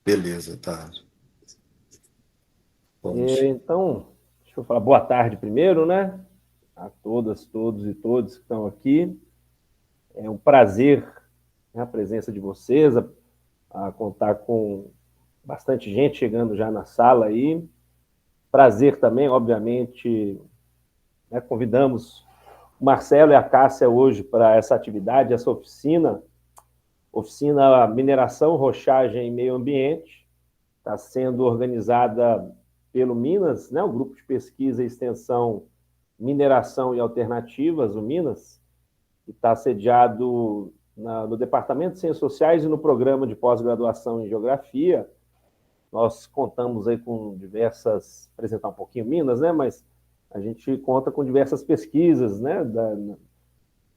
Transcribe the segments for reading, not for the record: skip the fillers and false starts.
Beleza, tá. Pode. Então, deixa eu falar boa tarde primeiro, né? A todas, todos e todos que estão aqui. É um prazer, né, a presença de vocês, a contar com bastante gente chegando já na sala aí. Prazer também, obviamente, né, convidamos o Marcelo e a Cássia hoje para essa atividade, essa oficina Mineração, Rochagem e Meio Ambiente. Está sendo organizada pelo Minas, né, o Grupo de Pesquisa e Extensão Mineração e Alternativas, o Minas, que está sediado no Departamento de Ciências Sociais e no Programa de Pós-Graduação em Geografia. Nós contamos aí com diversas, apresentar um pouquinho Minas, né, mas a gente conta com diversas pesquisas, né,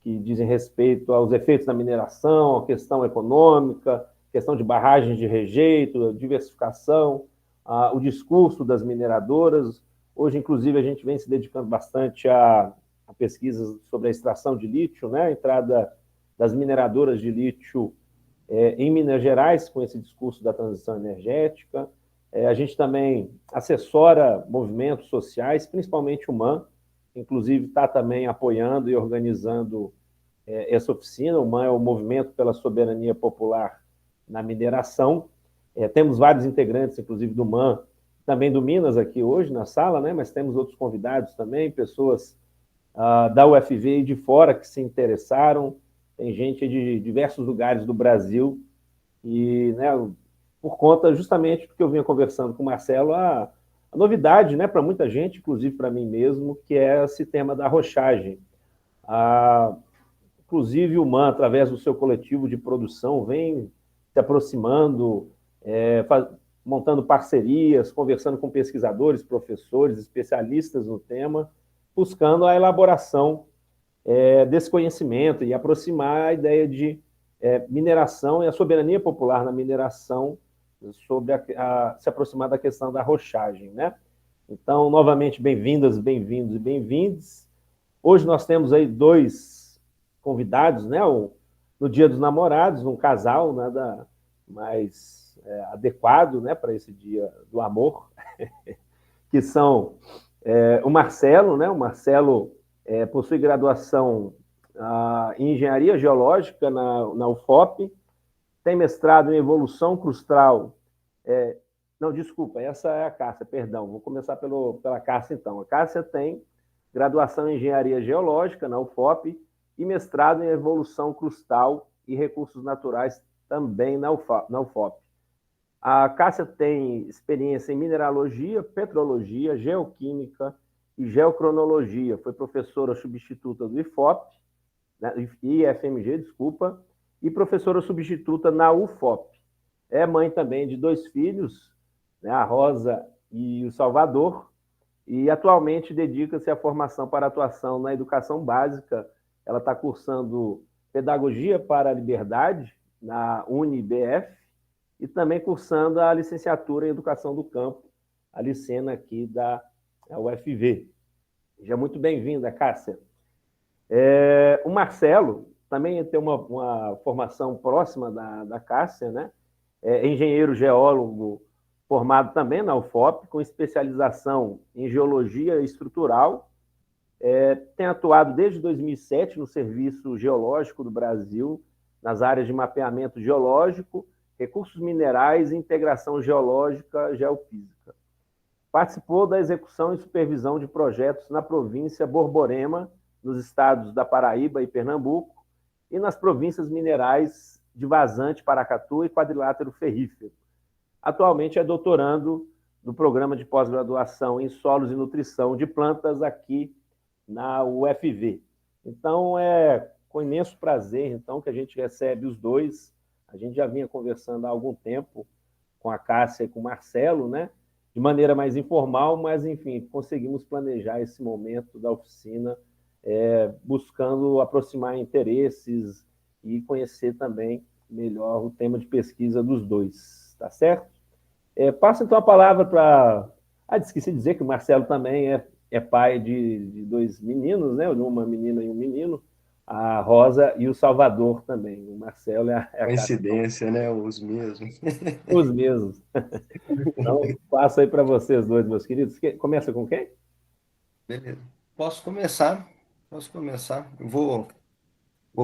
que dizem respeito aos efeitos da mineração, a questão econômica, questão de barragens de rejeito, diversificação, o discurso das mineradoras. Hoje, inclusive, a gente vem se dedicando bastante a pesquisas sobre a extração de lítio, né? A entrada das mineradoras de lítio em Minas Gerais, com esse discurso da transição energética. A gente também assessora movimentos sociais, principalmente o MAN, inclusive está também apoiando e organizando essa oficina. O MAN é o Movimento pela Soberania Popular na Mineração. Temos vários integrantes, inclusive do MAN, também do Minas aqui hoje na sala, né? Mas temos outros convidados também, pessoas da UFV e de fora que se interessaram. Tem gente de diversos lugares do Brasil e, né, por conta justamente do que eu vinha conversando com o Marcelo, a novidade, né, para muita gente, inclusive para mim mesmo, que é esse tema da rochagem. Inclusive o MAN, através do seu coletivo de produção, vem se aproximando, montando parcerias, conversando com pesquisadores, professores, especialistas no tema, buscando a elaboração desse conhecimento e aproximar a ideia de mineração e a soberania popular na mineração, sobre se aproximar da questão da rochagem, né? Então, novamente, bem-vindas, bem-vindos e bem-vindes. Hoje nós temos aí dois convidados, né? No Dia dos Namorados, um casal nada mais adequado, né, para esse Dia do Amor, que são o Marcelo, né? O Marcelo possui graduação em Engenharia Geológica na UFOP, tem mestrado em Evolução Crustal. Não, desculpa, essa é a Cássia, perdão. Vou começar pela Cássia, então. A Cássia tem graduação em Engenharia Geológica na UFOP e mestrado em Evolução Crustal e Recursos Naturais também na UFOP. A Cássia tem experiência em mineralogia, petrologia, geoquímica e geocronologia. Foi professora substituta do IFOP, né, IFMG, desculpa, e professora substituta na UFOP. É mãe também de dois filhos, né, a Rosa e o Salvador, e atualmente dedica-se à formação para atuação na educação básica. Ela está cursando Pedagogia para a Liberdade na UniBF e também cursando a licenciatura em Educação do Campo, a Licena aqui da UFV. Seja muito bem-vinda, Cássia. O Marcelo também tem uma formação próxima da Cássia, né? É engenheiro geólogo formado também na UFOP, com especialização em geologia estrutural. Tem atuado desde 2007 no Serviço Geológico do Brasil, nas áreas de mapeamento geológico, recursos minerais e integração geológica geofísica. Participou da execução e supervisão de projetos na província Borborema, nos estados da Paraíba e Pernambuco, e nas províncias minerais de Vazante, Paracatu e Quadrilátero Ferrífero. Atualmente é doutorando no programa de pós-graduação em solos e nutrição de plantas aqui na UFV. Então, é com imenso prazer então, que a gente recebe os dois. A gente já vinha conversando há algum tempo com a Cássia e com o Marcelo, né? De maneira mais informal, mas, enfim, conseguimos planejar esse momento da oficina, buscando aproximar interesses e conhecer também melhor o tema de pesquisa dos dois, tá certo? Passo, então, a palavra para... esqueci de dizer que o Marcelo também é pai de dois meninos, né? Uma menina e um menino. a Rosa e o Salvador também. O Marcelo é a cara. Coincidência, né? Os mesmos. Os mesmos. Então, passo aí para vocês dois, meus queridos. Começa com quem? Beleza. Posso começar? Posso começar? Vou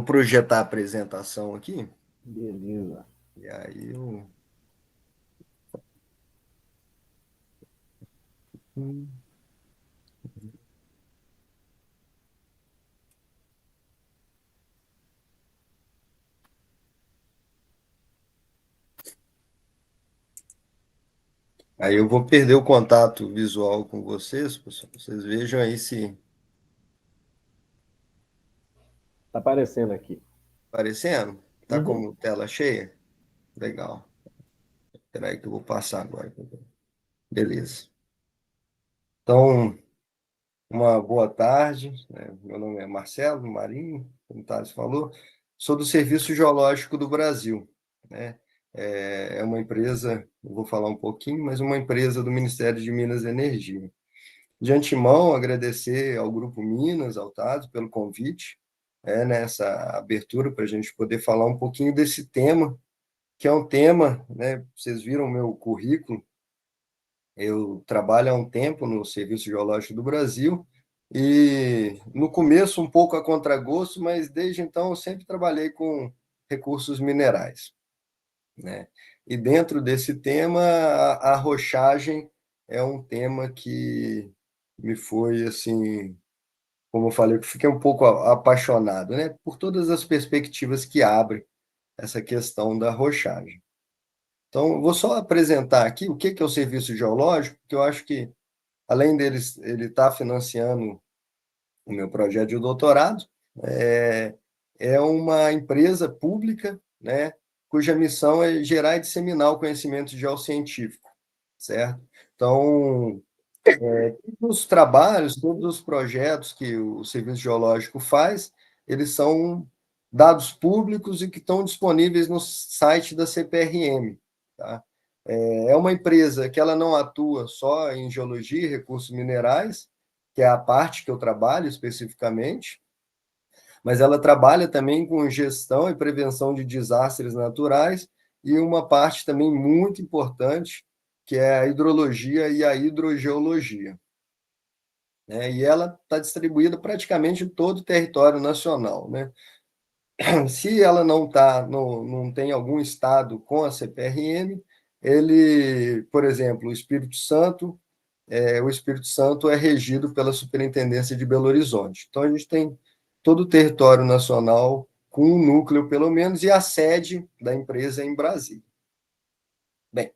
projetar a apresentação aqui. Beleza. E aí eu. Aí eu vou perder o contato visual com vocês, pessoal. Vocês vejam aí se Está aparecendo aqui. aparecendo. Tá Uhum. como tela cheia? Legal. Espera aí que eu vou passar agora. Beleza. Então, uma boa tarde, né? Meu nome é Marcelo Marinho, como o Thales falou. Sou do Serviço Geológico do Brasil, né? É uma empresa, eu vou falar um pouquinho, mas uma empresa do Ministério de Minas e Energia. De antemão, agradecer ao Grupo Minas, ao Thales, pelo convite, nessa abertura para a gente poder falar um pouquinho desse tema, que é um tema, né? Vocês viram o meu currículo. Eu trabalho há um tempo no Serviço Geológico do Brasil e no começo um pouco a contragosto, mas desde então eu sempre trabalhei com recursos minerais, né? E dentro desse tema, a rochagem é um tema que me foi assim, como eu falei, eu fiquei um pouco apaixonado, né? Por todas as perspectivas que abre essa questão da rochagem. Então, eu vou só apresentar aqui o que é o Serviço Geológico, que eu acho que além deles, ele está financiando o meu projeto de doutorado. É, é uma empresa pública, né, cuja missão é gerar e disseminar o conhecimento geocientífico, certo? Então, todos os trabalhos, todos os projetos que o Serviço Geológico faz, eles são dados públicos e que estão disponíveis no site da CPRM, tá? É uma empresa que ela não atua só em geologia e recursos minerais, que é a parte que eu trabalho especificamente, mas ela trabalha também com gestão e prevenção de desastres naturais e uma parte também muito importante, que é a hidrologia e a hidrogeologia, né? E ela está distribuída praticamente em todo o território nacional, né? Se ela não tem algum estado com a CPRM, ele, por exemplo, o Espírito Santo é regido pela Superintendência de Belo Horizonte. Então, a gente tem todo o território nacional com um núcleo, pelo menos, e a sede da empresa é em Brasília. Bem,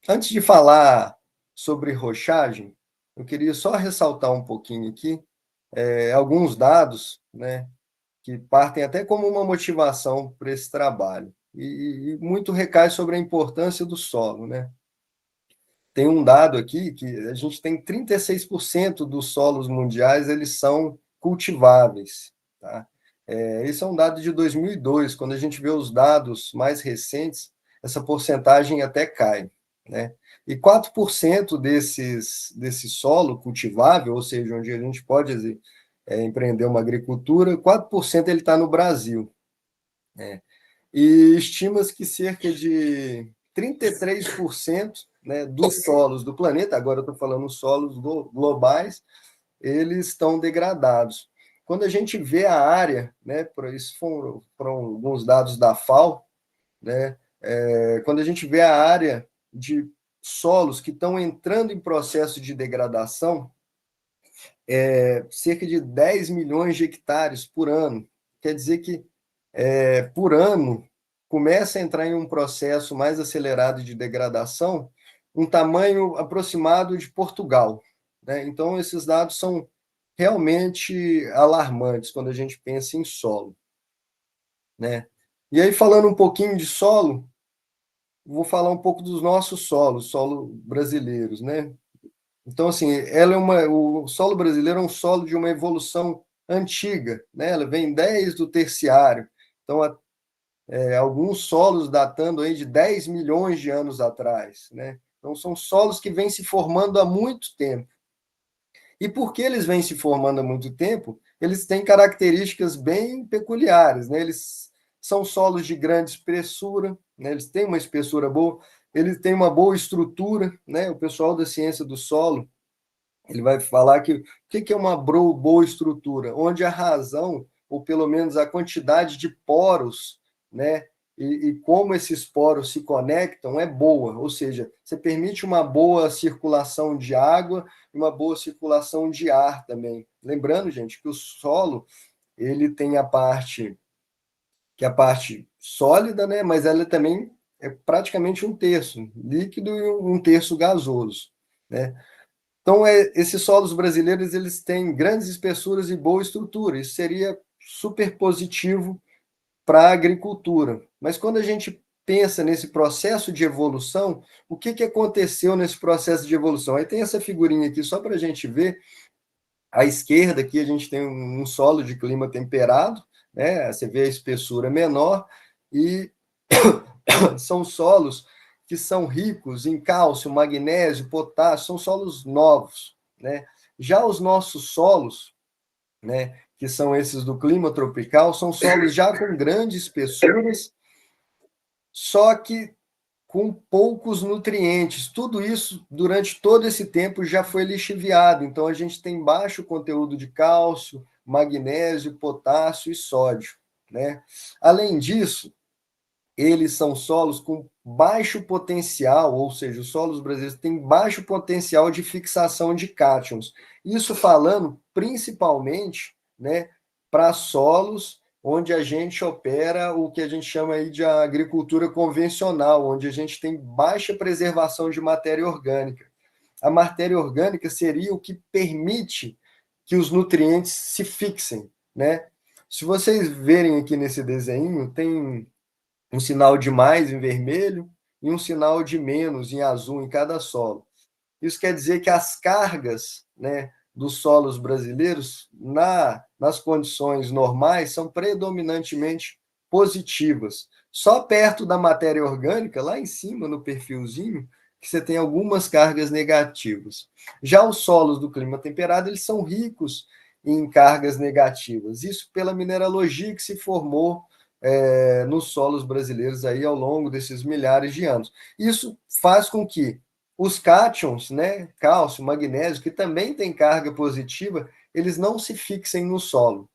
antes de falar sobre rochagem, eu queria só ressaltar um pouquinho aqui alguns dados, né, que partem até como uma motivação para esse trabalho. E muito recai sobre a importância do solo, né? Tem um dado aqui que a gente tem 36% dos solos mundiais, eles são cultiváveis, tá? Esse é um dado de 2002, quando a gente vê os dados mais recentes, essa porcentagem até cai, né? E 4% desse solo cultivável, ou seja, onde a gente pode empreender uma agricultura, 4% ele está no Brasil, né? E estima-se que cerca de 33%, né, dos solos do planeta, agora eu estou falando solos globais, eles estão degradados. Quando a gente vê a área, né, isso foram alguns dados da FAO, né, quando a gente vê a área de solos que estão entrando em processo de degradação, cerca de 10 milhões de hectares por ano. Quer dizer que, por ano, começa a entrar em um processo mais acelerado de degradação, um tamanho aproximado de Portugal, né? Então, esses dados são realmente alarmantes quando a gente pensa em solo, né? E aí, falando um pouquinho de solo, vou falar um pouco dos nossos solos brasileiros, né? Então, assim, o solo brasileiro é um solo de uma evolução antiga, né? Ela vem desde o terciário. Então, alguns solos datando aí de 10 milhões de anos atrás, né? Então, são solos que vêm se formando há muito tempo. E por que eles vêm se formando há muito tempo? eles têm características bem peculiares, né? Eles são solos de grande espessura, né? Eles têm uma espessura boa, eles têm uma boa estrutura, né? O pessoal da ciência do solo, ele vai falar que o que é uma boa estrutura? Onde a razão, ou pelo menos a quantidade de poros, né? E como esses poros se conectam é boa, ou seja, você permite uma boa circulação de água e uma boa circulação de ar também. Lembrando, gente, que o solo ele tem a parte que é a parte sólida, né? Mas ela também é praticamente um terço líquido e um terço gasoso, né? Então, esses solos brasileiros eles têm grandes espessuras e boa estrutura. Isso seria super positivo para a agricultura. Mas quando a gente pensa nesse processo de evolução, o que aconteceu nesse processo de evolução? Aí tem essa figurinha aqui só para a gente ver. À esquerda aqui a gente tem um solo de clima temperado, né? Você vê a espessura menor e são solos que são ricos em cálcio, magnésio, potássio, são solos novos, né? Já os nossos solos, né, que são esses do clima tropical, são solos já com grandes espessuras, só que com poucos nutrientes. Tudo isso, durante todo esse tempo, já foi lixiviado. Então, a gente tem baixo conteúdo de cálcio, magnésio, potássio e sódio, né? Além disso, eles são solos com baixo potencial, ou seja, os solos brasileiros têm baixo potencial de fixação de cátions. Isso falando principalmente, né, para solos onde a gente opera o que a gente chama aí de agricultura convencional, onde a gente tem baixa preservação de matéria orgânica. A matéria orgânica seria o que permite que os nutrientes se fixem, né? Se vocês verem aqui nesse desenho, tem um sinal de mais em vermelho e um sinal de menos em azul em cada solo. Isso quer dizer que as cargas, né, dos solos brasileiros, nas condições normais, são predominantemente positivas. Só perto da matéria orgânica, lá em cima, no perfilzinho, que você tem algumas cargas negativas. Já os solos do clima temperado, eles são ricos em cargas negativas. Isso pela mineralogia que se formou nos solos brasileiros aí ao longo desses milhares de anos. Isso faz com que os cátions, né, cálcio, magnésio, que também tem carga positiva, eles não se fixem no solo.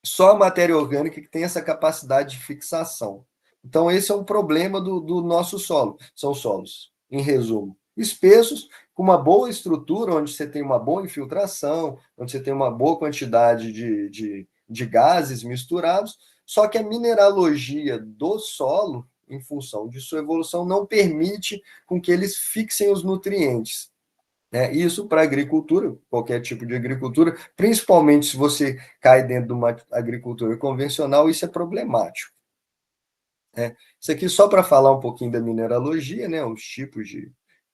Só a matéria orgânica que tem essa capacidade de fixação. Então, esse é um problema do nosso solo. São solos, em resumo, espessos, com uma boa estrutura, onde você tem uma boa infiltração, onde você tem uma boa quantidade de gases misturados, só que a mineralogia do solo, em função de sua evolução, não permite com que eles fixem os nutrientes. Isso para agricultura, qualquer tipo de agricultura, principalmente se você cai dentro de uma agricultura convencional, isso é problemático. Isso aqui só para falar um pouquinho da mineralogia, né, os tipos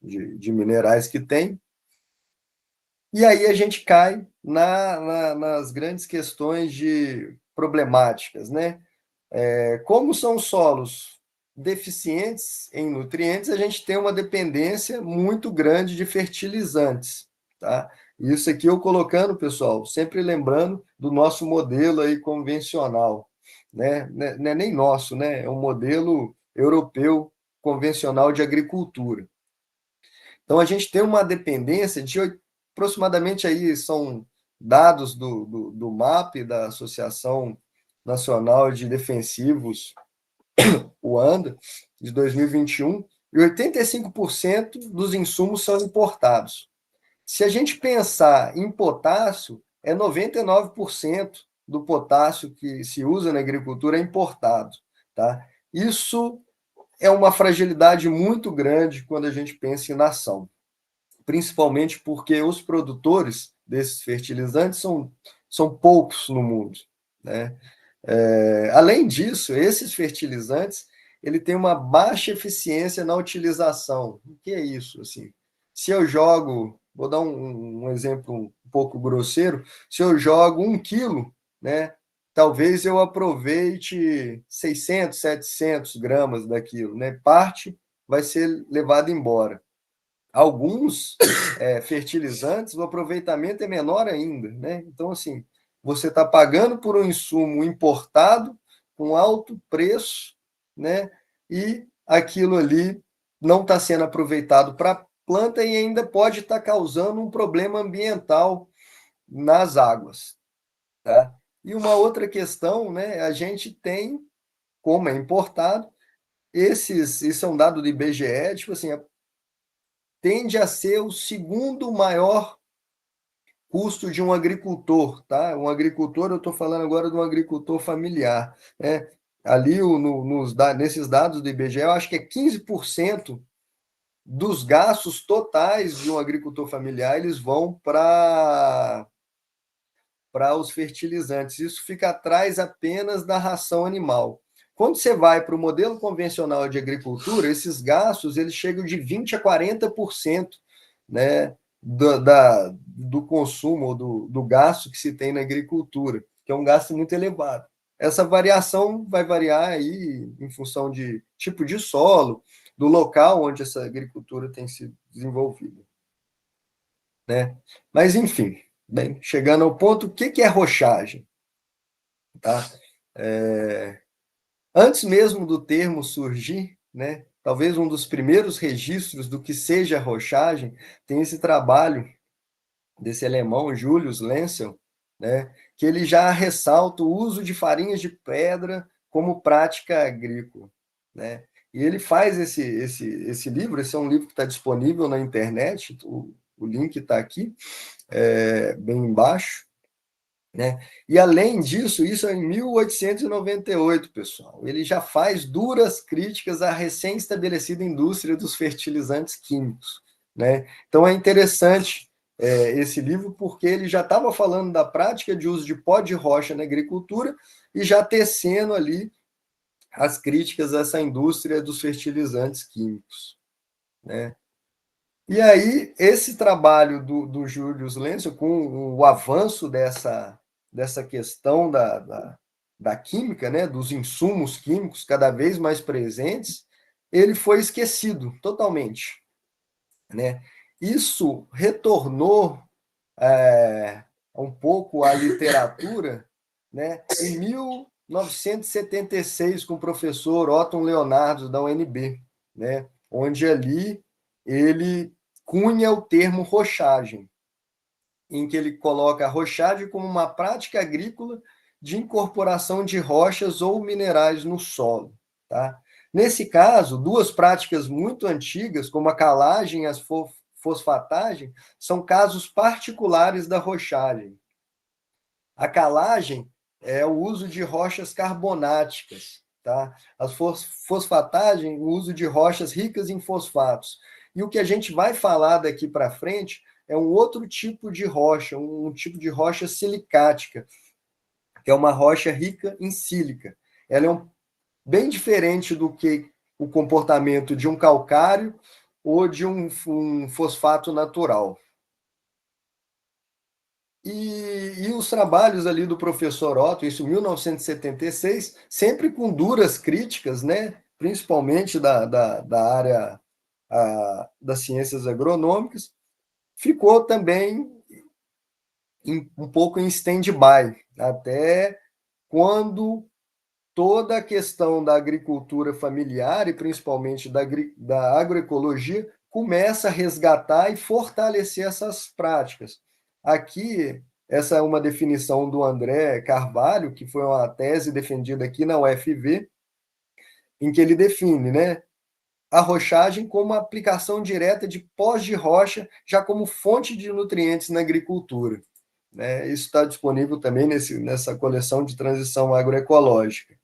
de minerais que tem. E aí a gente cai nas grandes questões de problemáticas, né? Como são solos deficientes em nutrientes, a gente tem uma dependência muito grande de fertilizantes, tá? Isso aqui eu colocando, pessoal, sempre lembrando do nosso modelo aí convencional, né? Não é nem nosso, né? É um modelo europeu convencional de agricultura. Então, a gente tem uma dependência de aproximadamente aí são dados do MAP, da Associação Nacional de Defensivos, o ANDA, de 2021, e 85% dos insumos são importados. Se a gente pensar em potássio, é 99% do potássio que se usa na agricultura é importado, tá? Isso é uma fragilidade muito grande quando a gente pensa em nação, principalmente porque os produtores desses fertilizantes são poucos no mundo, né? Além disso, esses fertilizantes ele tem uma baixa eficiência na utilização. O que é isso? Assim, se eu jogo, vou dar um exemplo um pouco grosseiro, se eu jogo 1 quilo, né, talvez eu aproveite 600, 700 gramas daquilo, né? Parte vai ser levada embora. Alguns fertilizantes, o aproveitamento é menor ainda, né? Então, assim, você está pagando por um insumo importado, com alto preço, né? E aquilo ali não está sendo aproveitado para a planta e ainda pode estar causando um problema ambiental nas águas, tá? E uma outra questão, né? A gente tem, como é importado, isso é um dado do IBGE, tipo assim, tende a ser o segundo maior custo de um agricultor, tá? Um agricultor, eu estou falando agora de um agricultor familiar, né? Ali, nesses dados do IBGE, eu acho que é 15% dos gastos totais de um agricultor familiar, eles vão para os fertilizantes. Isso fica atrás apenas da ração animal. Quando você vai para o modelo convencional de agricultura, esses gastos eles chegam de 20% a 40%, né, do consumo, do gasto que se tem na agricultura, que é um gasto muito elevado. Essa variação vai variar aí em função de tipo de solo, do local onde essa agricultura tem sido desenvolvida, né? Mas, enfim, bem, chegando ao ponto, o que é rochagem? Tá? Antes mesmo do termo surgir, né, talvez um dos primeiros registros do que seja rochagem, tem esse trabalho desse alemão, Julius Lenzel, né, que ele já ressalta o uso de farinhas de pedra como prática agrícola, né? E ele faz esse livro, esse é um livro que está disponível na internet, o link está aqui, bem embaixo, né? E além disso, isso é em 1898, pessoal. Ele já faz duras críticas à recém-estabelecida indústria dos fertilizantes químicos, né? Então é interessante esse livro porque ele já estava falando da prática de uso de pó de rocha na agricultura e já tecendo ali as críticas a essa indústria dos fertilizantes químicos, né? E aí, esse trabalho do Julius Lenzel, com o avanço dessa questão da química, né, dos insumos químicos cada vez mais presentes, ele foi esquecido totalmente, né? Isso retornou um pouco à literatura, né, em 1976, com o professor Otton Leonardo, da UNB, né, onde ali ele cunha o termo rochagem, em que ele coloca a rochagem como uma prática agrícola de incorporação de rochas ou minerais no solo. Tá? Nesse caso, duas práticas muito antigas, como a calagem e a fosfatagem, são casos particulares da rochagem. A calagem é o uso de rochas carbonáticas, tá? A fosfatagem, o uso de rochas ricas em fosfatos. E o que a gente vai falar daqui para frente é um outro tipo de rocha, um tipo de rocha silicática, que é uma rocha rica em sílica. Ela é bem diferente do que o comportamento de um calcário ou de um fosfato natural. E os trabalhos ali do professor Otto, isso em 1976, sempre com duras críticas, né? Principalmente da área das ciências agronômicas, ficou também um pouco em stand-by, até quando toda a questão da agricultura familiar e principalmente da agroecologia começa a resgatar e fortalecer essas práticas. Aqui, essa é uma definição do André Carvalho, que foi uma tese defendida aqui na UFV, em que ele define, né, a rochagem como a aplicação direta de pós de rocha já como fonte de nutrientes na agricultura, né? Isso está disponível também nessa coleção de transição agroecológica.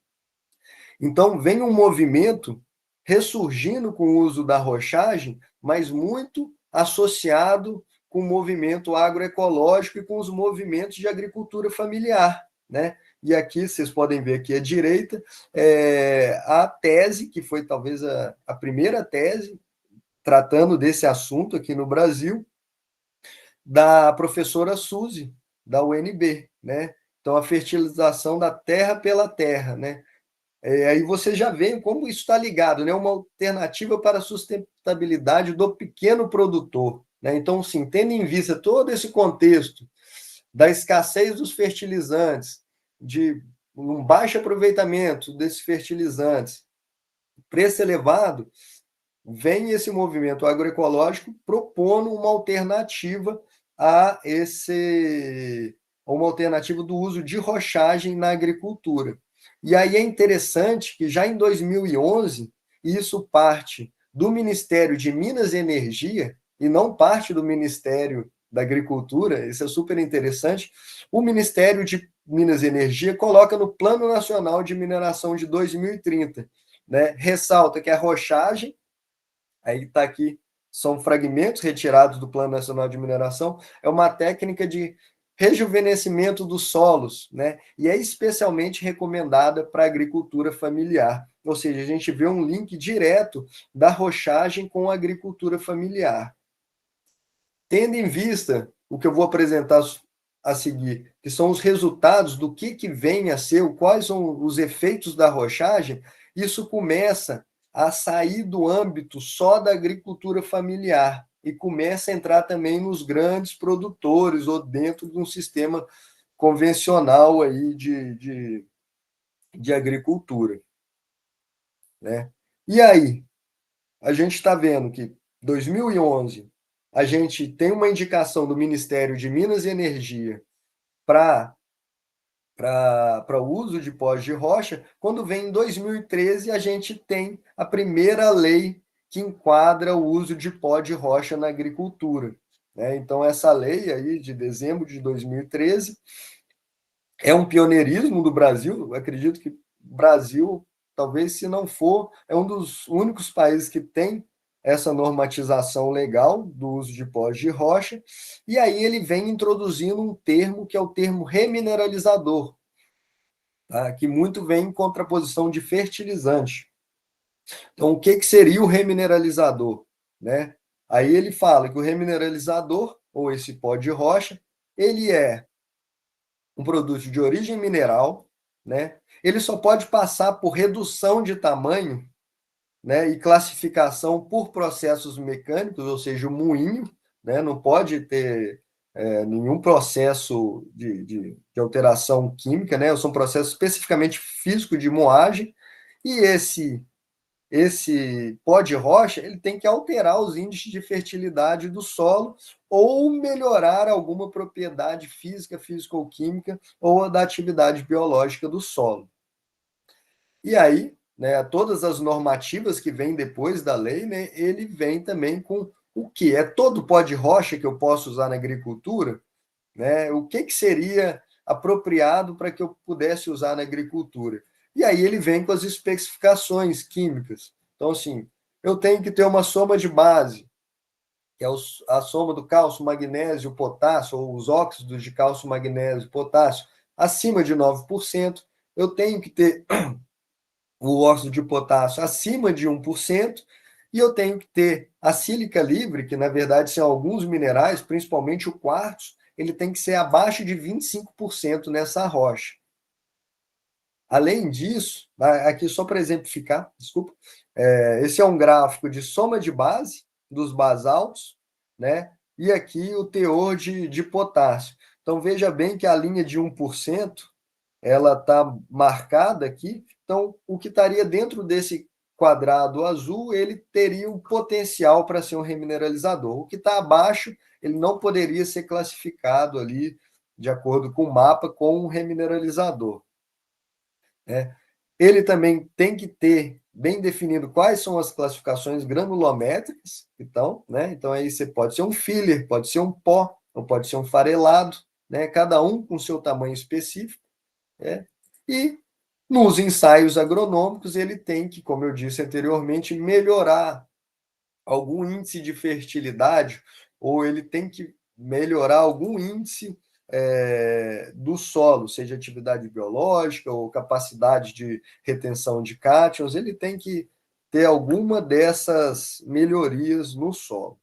Então, vem um movimento ressurgindo com o uso da rochagem, mas muito associado com o movimento agroecológico e com os movimentos de agricultura familiar, né? E aqui, vocês podem ver aqui à direita, a tese, que foi talvez a primeira tese tratando desse assunto aqui no Brasil, da professora Suzy, da UNB, né? Então, a fertilização da terra pela terra, né? Aí você já vê como isso está ligado, né? Uma alternativa para a sustentabilidade do pequeno produtor, né? Então, sim, tendo em vista todo esse contexto da escassez dos fertilizantes, de um baixo aproveitamento desses fertilizantes, preço elevado, vem esse movimento agroecológico propondo uma alternativa a uma alternativa do uso de rochagem na agricultura. E aí é interessante que já em 2011, isso parte do Ministério de Minas e Energia, e não parte do Ministério da Agricultura, isso é super interessante. O Ministério de Minas e Energia coloca no Plano Nacional de Mineração de 2030, né? Ressalta que a rochagem, aí está aqui, são fragmentos retirados do Plano Nacional de Mineração, é uma técnica de rejuvenescimento dos solos, né? E é especialmente recomendada para a agricultura familiar. Ou seja, a gente vê um link direto da rochagem com a agricultura familiar. Tendo em vista o que eu vou apresentar a seguir, que são os resultados do que vem a ser, quais são os efeitos da rochagem, isso começa a sair do âmbito só da agricultura familiar e começa a entrar também nos grandes produtores ou dentro de um sistema convencional aí de agricultura, né? E aí, a gente está vendo que 2011 a gente tem uma indicação do Ministério de Minas e Energia para o uso de pós de rocha, quando vem em 2013 a gente tem a primeira lei que enquadra o uso de pó de rocha na agricultura, né? Então, essa lei aí de dezembro de 2013 é um pioneirismo do Brasil. Eu acredito que o Brasil, talvez se não for, é um dos únicos países que tem essa normatização legal do uso de pós de rocha, e aí ele vem introduzindo um termo que é o termo remineralizador, tá? Que muito vem em contraposição de fertilizante. Então, o que seria o remineralizador, né? Aí ele fala que o remineralizador, ou esse pó de rocha, ele é um produto de origem mineral, né? Ele só pode passar por redução de tamanho, né, e classificação por processos mecânicos, ou seja, o moinho, né, não pode ter nenhum processo de alteração química, né, são processos especificamente físicos de moagem, e esse pó de rocha ele tem que alterar os índices de fertilidade do solo ou melhorar alguma propriedade física, físico-química ou da atividade biológica do solo. E aí, né, todas as normativas que vêm depois da lei, né, ele vem também com o que? É todo pó de rocha que eu posso usar na agricultura? Né? O que seria apropriado para que eu pudesse usar na agricultura? E aí ele vem com as especificações químicas. Então, assim, eu tenho que ter uma soma de base, que é a soma do cálcio, magnésio, potássio, ou os óxidos de cálcio, magnésio, potássio, acima de 9%. Eu tenho que ter o óxido de potássio acima de 1%, e eu tenho que ter a sílica livre, que na verdade são alguns minerais, principalmente o quartzo, ele tem que ser abaixo de 25% nessa rocha. Além disso, aqui só para exemplificar, desculpa, esse é um gráfico de soma de base dos basaltos, né? E aqui o teor de potássio. Então veja bem que a linha de 1%, ela está marcada aqui. Então, o que estaria dentro desse quadrado azul, ele teria um potencial para ser um remineralizador. O que está abaixo, ele não poderia ser classificado ali, de acordo com o mapa, como um remineralizador, né? Ele também tem que ter bem definido quais são as classificações granulométricas, então, né? Então aí você pode ser um filler, pode ser um pó, ou pode ser um farelado, né? Cada um com seu tamanho específico, né? E nos ensaios agronômicos ele tem que, como eu disse anteriormente, melhorar algum índice de fertilidade, ou ele tem que melhorar algum índice do solo, seja atividade biológica ou capacidade de retenção de cátions, ele tem que ter alguma dessas melhorias no solo,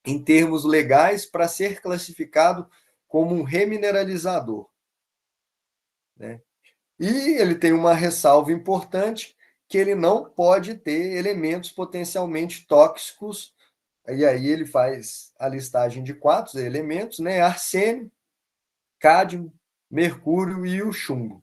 em termos legais, para ser classificado como um remineralizador, né? E ele tem uma ressalva importante, que ele não pode ter elementos potencialmente tóxicos, e aí ele faz a listagem de 4 elementos, né? Arsênio, cádmio, mercúrio e o chumbo,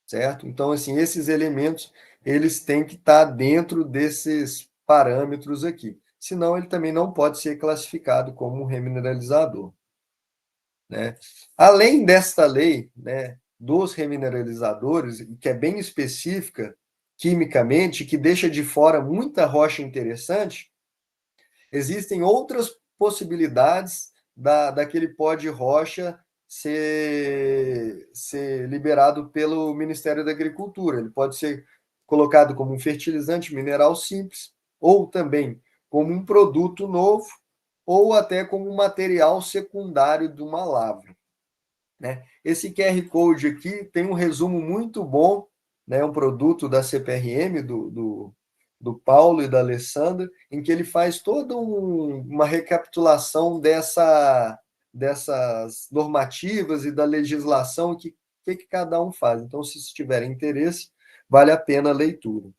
certo? Então, assim, esses elementos, eles têm que estar dentro desses parâmetros aqui. Senão, ele também não pode ser classificado como um remineralizador, né? Além desta lei, né, dos remineralizadores, que é bem específica quimicamente, que deixa de fora muita rocha interessante, existem outras possibilidades daquele pó de rocha ser liberado pelo Ministério da Agricultura. Ele pode ser colocado como um fertilizante mineral simples, ou também como um produto novo, ou até como um material secundário de uma lavra, né? Esse QR Code aqui tem um resumo muito bom, né? Um produto da CPRM, do Paulo e da Alessandra, em que ele faz toda uma recapitulação dessas normativas e da legislação, que cada um faz. Então, se tiverem interesse, vale a pena a leitura,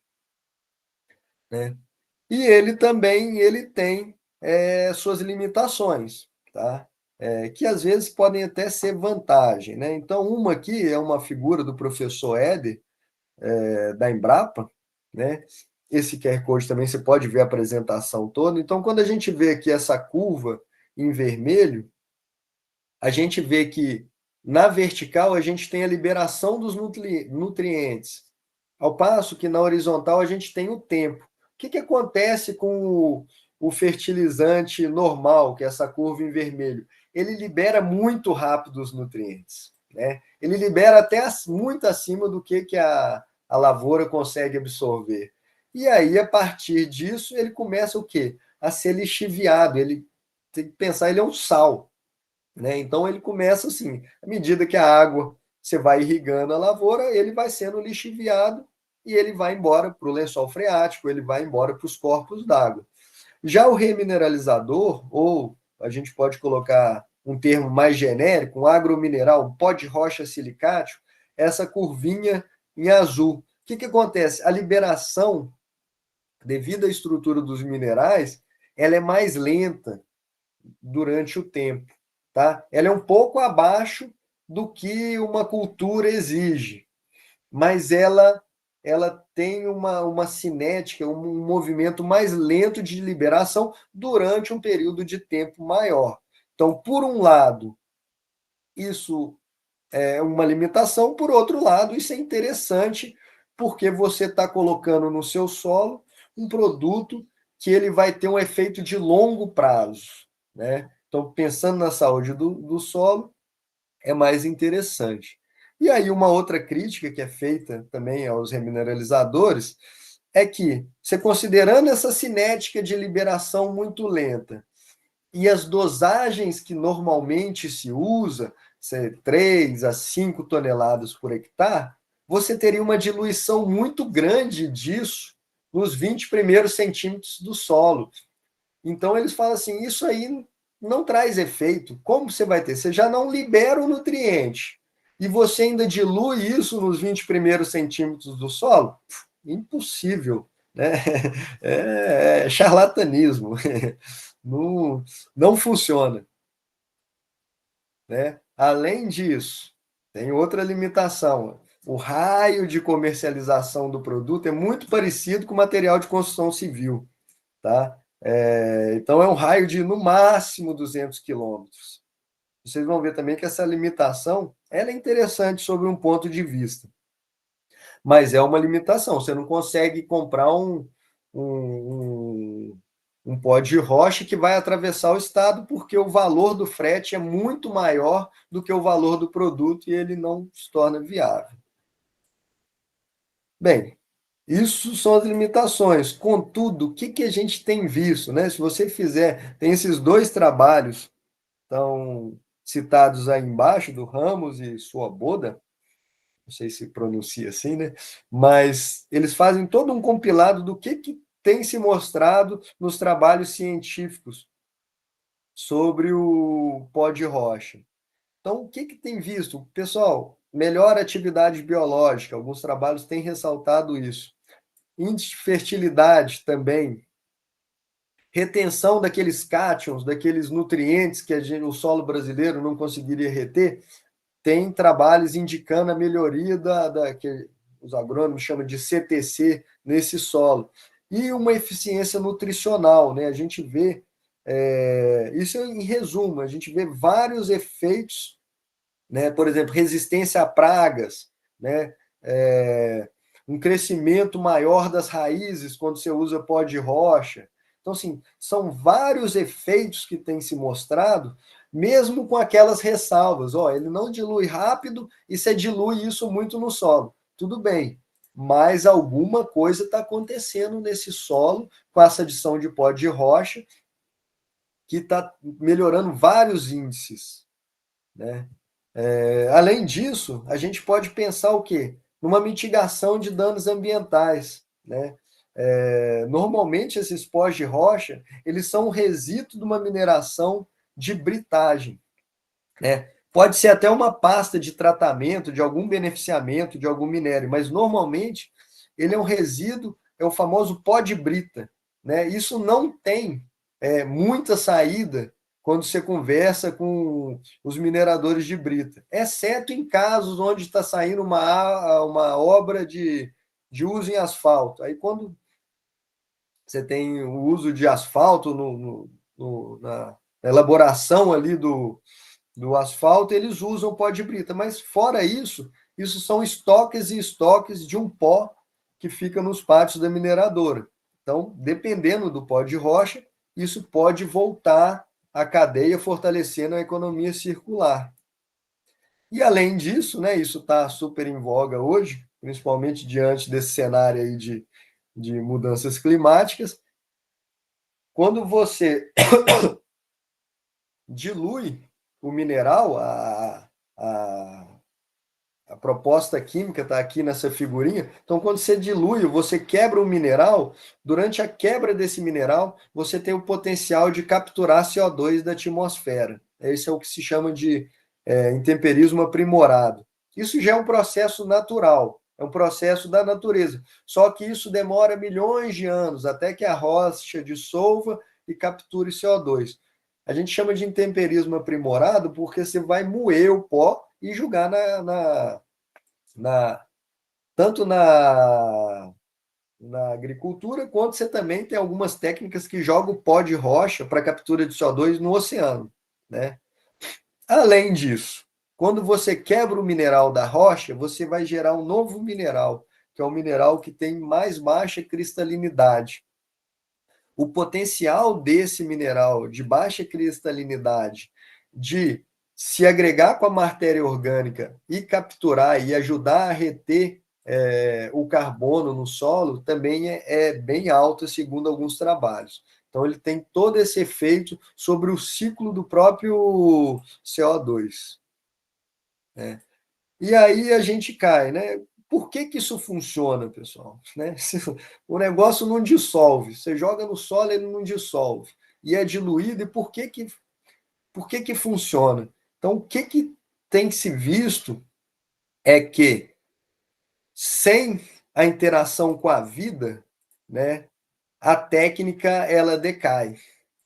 né? E ele também ele tem suas limitações, tá? Que às vezes podem até ser vantagem, né? Então, uma aqui é uma figura do professor Éder, da Embrapa, né? Esse QR Code também você pode ver a apresentação toda. Então, quando a gente vê aqui essa curva em vermelho, a gente vê que na vertical a gente tem a liberação dos nutrientes, ao passo que na horizontal a gente tem o tempo. O que acontece com o fertilizante normal, que é essa curva em vermelho? Ele libera muito rápido os nutrientes, né? Ele libera até muito acima do que a lavoura consegue absorver. E aí, a partir disso, ele começa o quê? A ser lixiviado. Ele tem que pensar, ele é um sal, né? Então ele começa assim, à medida que a água você vai irrigando a lavoura, ele vai sendo lixiviado e ele vai embora para o lençol freático, ele vai embora para os corpos d'água. Já o remineralizador, ou a gente pode colocar um termo mais genérico, um agromineral, um pó de rocha silicático, essa curvinha em azul. O que acontece? A liberação, devido à estrutura dos minerais, ela é mais lenta durante o tempo, tá? Ela é um pouco abaixo do que uma cultura exige, mas ela tem uma cinética, um movimento mais lento de liberação durante um período de tempo maior. Então, por um lado, isso é uma limitação, por outro lado, isso é interessante, porque você está colocando no seu solo um produto que ele vai ter um efeito de longo prazo, né? Então, pensando na saúde do solo, é mais interessante. E aí, uma outra crítica que é feita também aos remineralizadores é que, você considerando essa cinética de liberação muito lenta e as dosagens que normalmente se usa, 3 a 5 toneladas por hectare, você teria uma diluição muito grande disso nos 20 primeiros centímetros do solo. Então, eles falam assim, isso aí não traz efeito. Como você vai ter? Você já não libera o nutriente e você ainda dilui isso nos 20 primeiros centímetros do solo? Impossível, né? É charlatanismo. Não, não funciona, né? Além disso, tem outra limitação. O raio de comercialização do produto é muito parecido com o material de construção civil, tá? Então, é um raio de, no máximo, 200 quilômetros. Vocês vão ver também que essa limitação ela é interessante sobre um ponto de vista, mas é uma limitação. Você não consegue comprar um, um pó de rocha que vai atravessar o estado, porque o valor do frete é muito maior do que o valor do produto e ele não se torna viável. Bem, isso são as limitações. Contudo, o que a gente tem visto, né? Se você fizer, tem esses dois trabalhos estão citados aí embaixo, do Ramos e Swoboda, não sei se pronuncia assim, né? Mas eles fazem todo um compilado do que tem se mostrado nos trabalhos científicos sobre o pó de rocha. Então, o que tem visto? Pessoal, melhor atividade biológica, alguns trabalhos têm ressaltado isso. Índice de fertilidade também, retenção daqueles cátions, daqueles nutrientes que o solo brasileiro não conseguiria reter, tem trabalhos indicando a melhoria que os agrônomos chamam de CTC nesse solo. E uma eficiência nutricional, né? A gente vê, isso em resumo, a gente vê vários efeitos, né? Por exemplo, resistência a pragas, né? Um crescimento maior das raízes quando você usa pó de rocha. Então, assim, são vários efeitos que têm se mostrado, mesmo com aquelas ressalvas. Ó, ele não dilui rápido e você dilui isso muito no solo. Tudo bem, mas alguma coisa está acontecendo nesse solo com essa adição de pó de rocha que está melhorando vários índices, né? Além disso, a gente pode pensar o quê? Numa mitigação de danos ambientais, né? Normalmente, esses pós de rocha, eles são um resíduo de uma mineração de britagem, né? Pode ser até uma pasta de tratamento, de algum beneficiamento de algum minério, mas normalmente ele é um resíduo, é o famoso pó de brita, né? Isso não tem muita saída quando você conversa com os mineradores de brita, exceto em casos onde está saindo uma obra de uso em asfalto. Aí, quando você tem o uso de asfalto na elaboração ali do asfalto, eles usam pó de brita, mas fora isso, isso são estoques e estoques de um pó que fica nos pátios da mineradora. Então, dependendo do pó de rocha, isso pode voltar à cadeia, fortalecendo a economia circular. E além disso, né, isso está super em voga hoje, principalmente diante desse cenário aí de mudanças climáticas. Quando você dilui o mineral, a proposta química está aqui nessa figurinha. Então, quando você dilui, você quebra o mineral, durante a quebra desse mineral, você tem o potencial de capturar CO2 da atmosfera. Esse é o que se chama de intemperismo aprimorado. Isso já é um processo natural, é um processo da natureza. Só que isso demora milhões de anos até que a rocha dissolva e capture CO2. A gente chama de intemperismo aprimorado porque você vai moer o pó e jogar tanto na agricultura, quanto você também tem algumas técnicas que jogam pó de rocha para captura de CO2 no oceano, né? Além disso, quando você quebra o mineral da rocha, você vai gerar um novo mineral, que é um mineral que tem mais baixa cristalinidade. O potencial desse mineral de baixa cristalinidade de se agregar com a matéria orgânica e capturar e ajudar a reter o carbono no solo também é bem alto, segundo alguns trabalhos. Então, ele tem todo esse efeito sobre o ciclo do próprio CO2. Né? E aí a gente cai, né? Por que que isso funciona, pessoal? Né? O negócio não dissolve. Você joga no solo, ele não dissolve. E é diluído, e por que que funciona? Então, o que tem se visto é que, sem a interação com a vida, né, a técnica ela decai.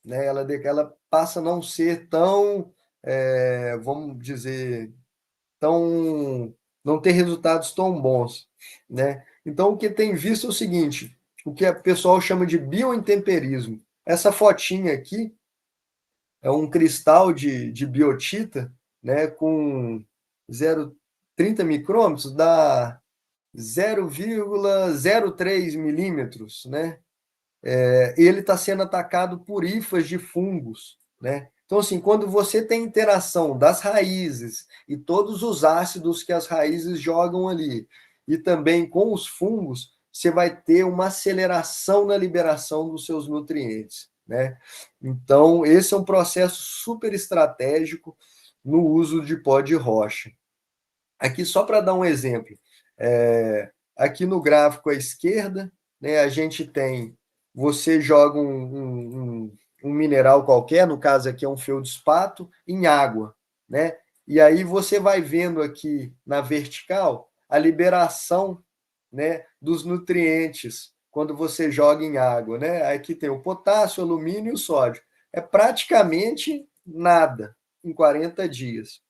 Né? Ela passa a não ser tão, vamos dizer, tão, não ter resultados tão bons, né? Então, o que tem visto é o seguinte, o que o pessoal chama de biointemperismo. Essa fotinha aqui é um cristal de biotita, né, com 0,30 micrômetros, dá 0,03 milímetros, né? Ele está sendo atacado por hifas de fungos, né? Então, assim, quando você tem interação das raízes e todos os ácidos que as raízes jogam ali, e também com os fungos, você vai ter uma aceleração na liberação dos seus nutrientes, né? Então, esse é um processo super estratégico no uso de pó de rocha. Aqui, só para dar um exemplo, aqui no gráfico à esquerda, né, a gente tem, você joga um mineral qualquer, no caso aqui é um feldspato, em água, né? E aí você vai vendo aqui na vertical a liberação, né, dos nutrientes quando você joga em água, né? Aqui tem o potássio, o alumínio e o sódio. É praticamente nada em 40 dias.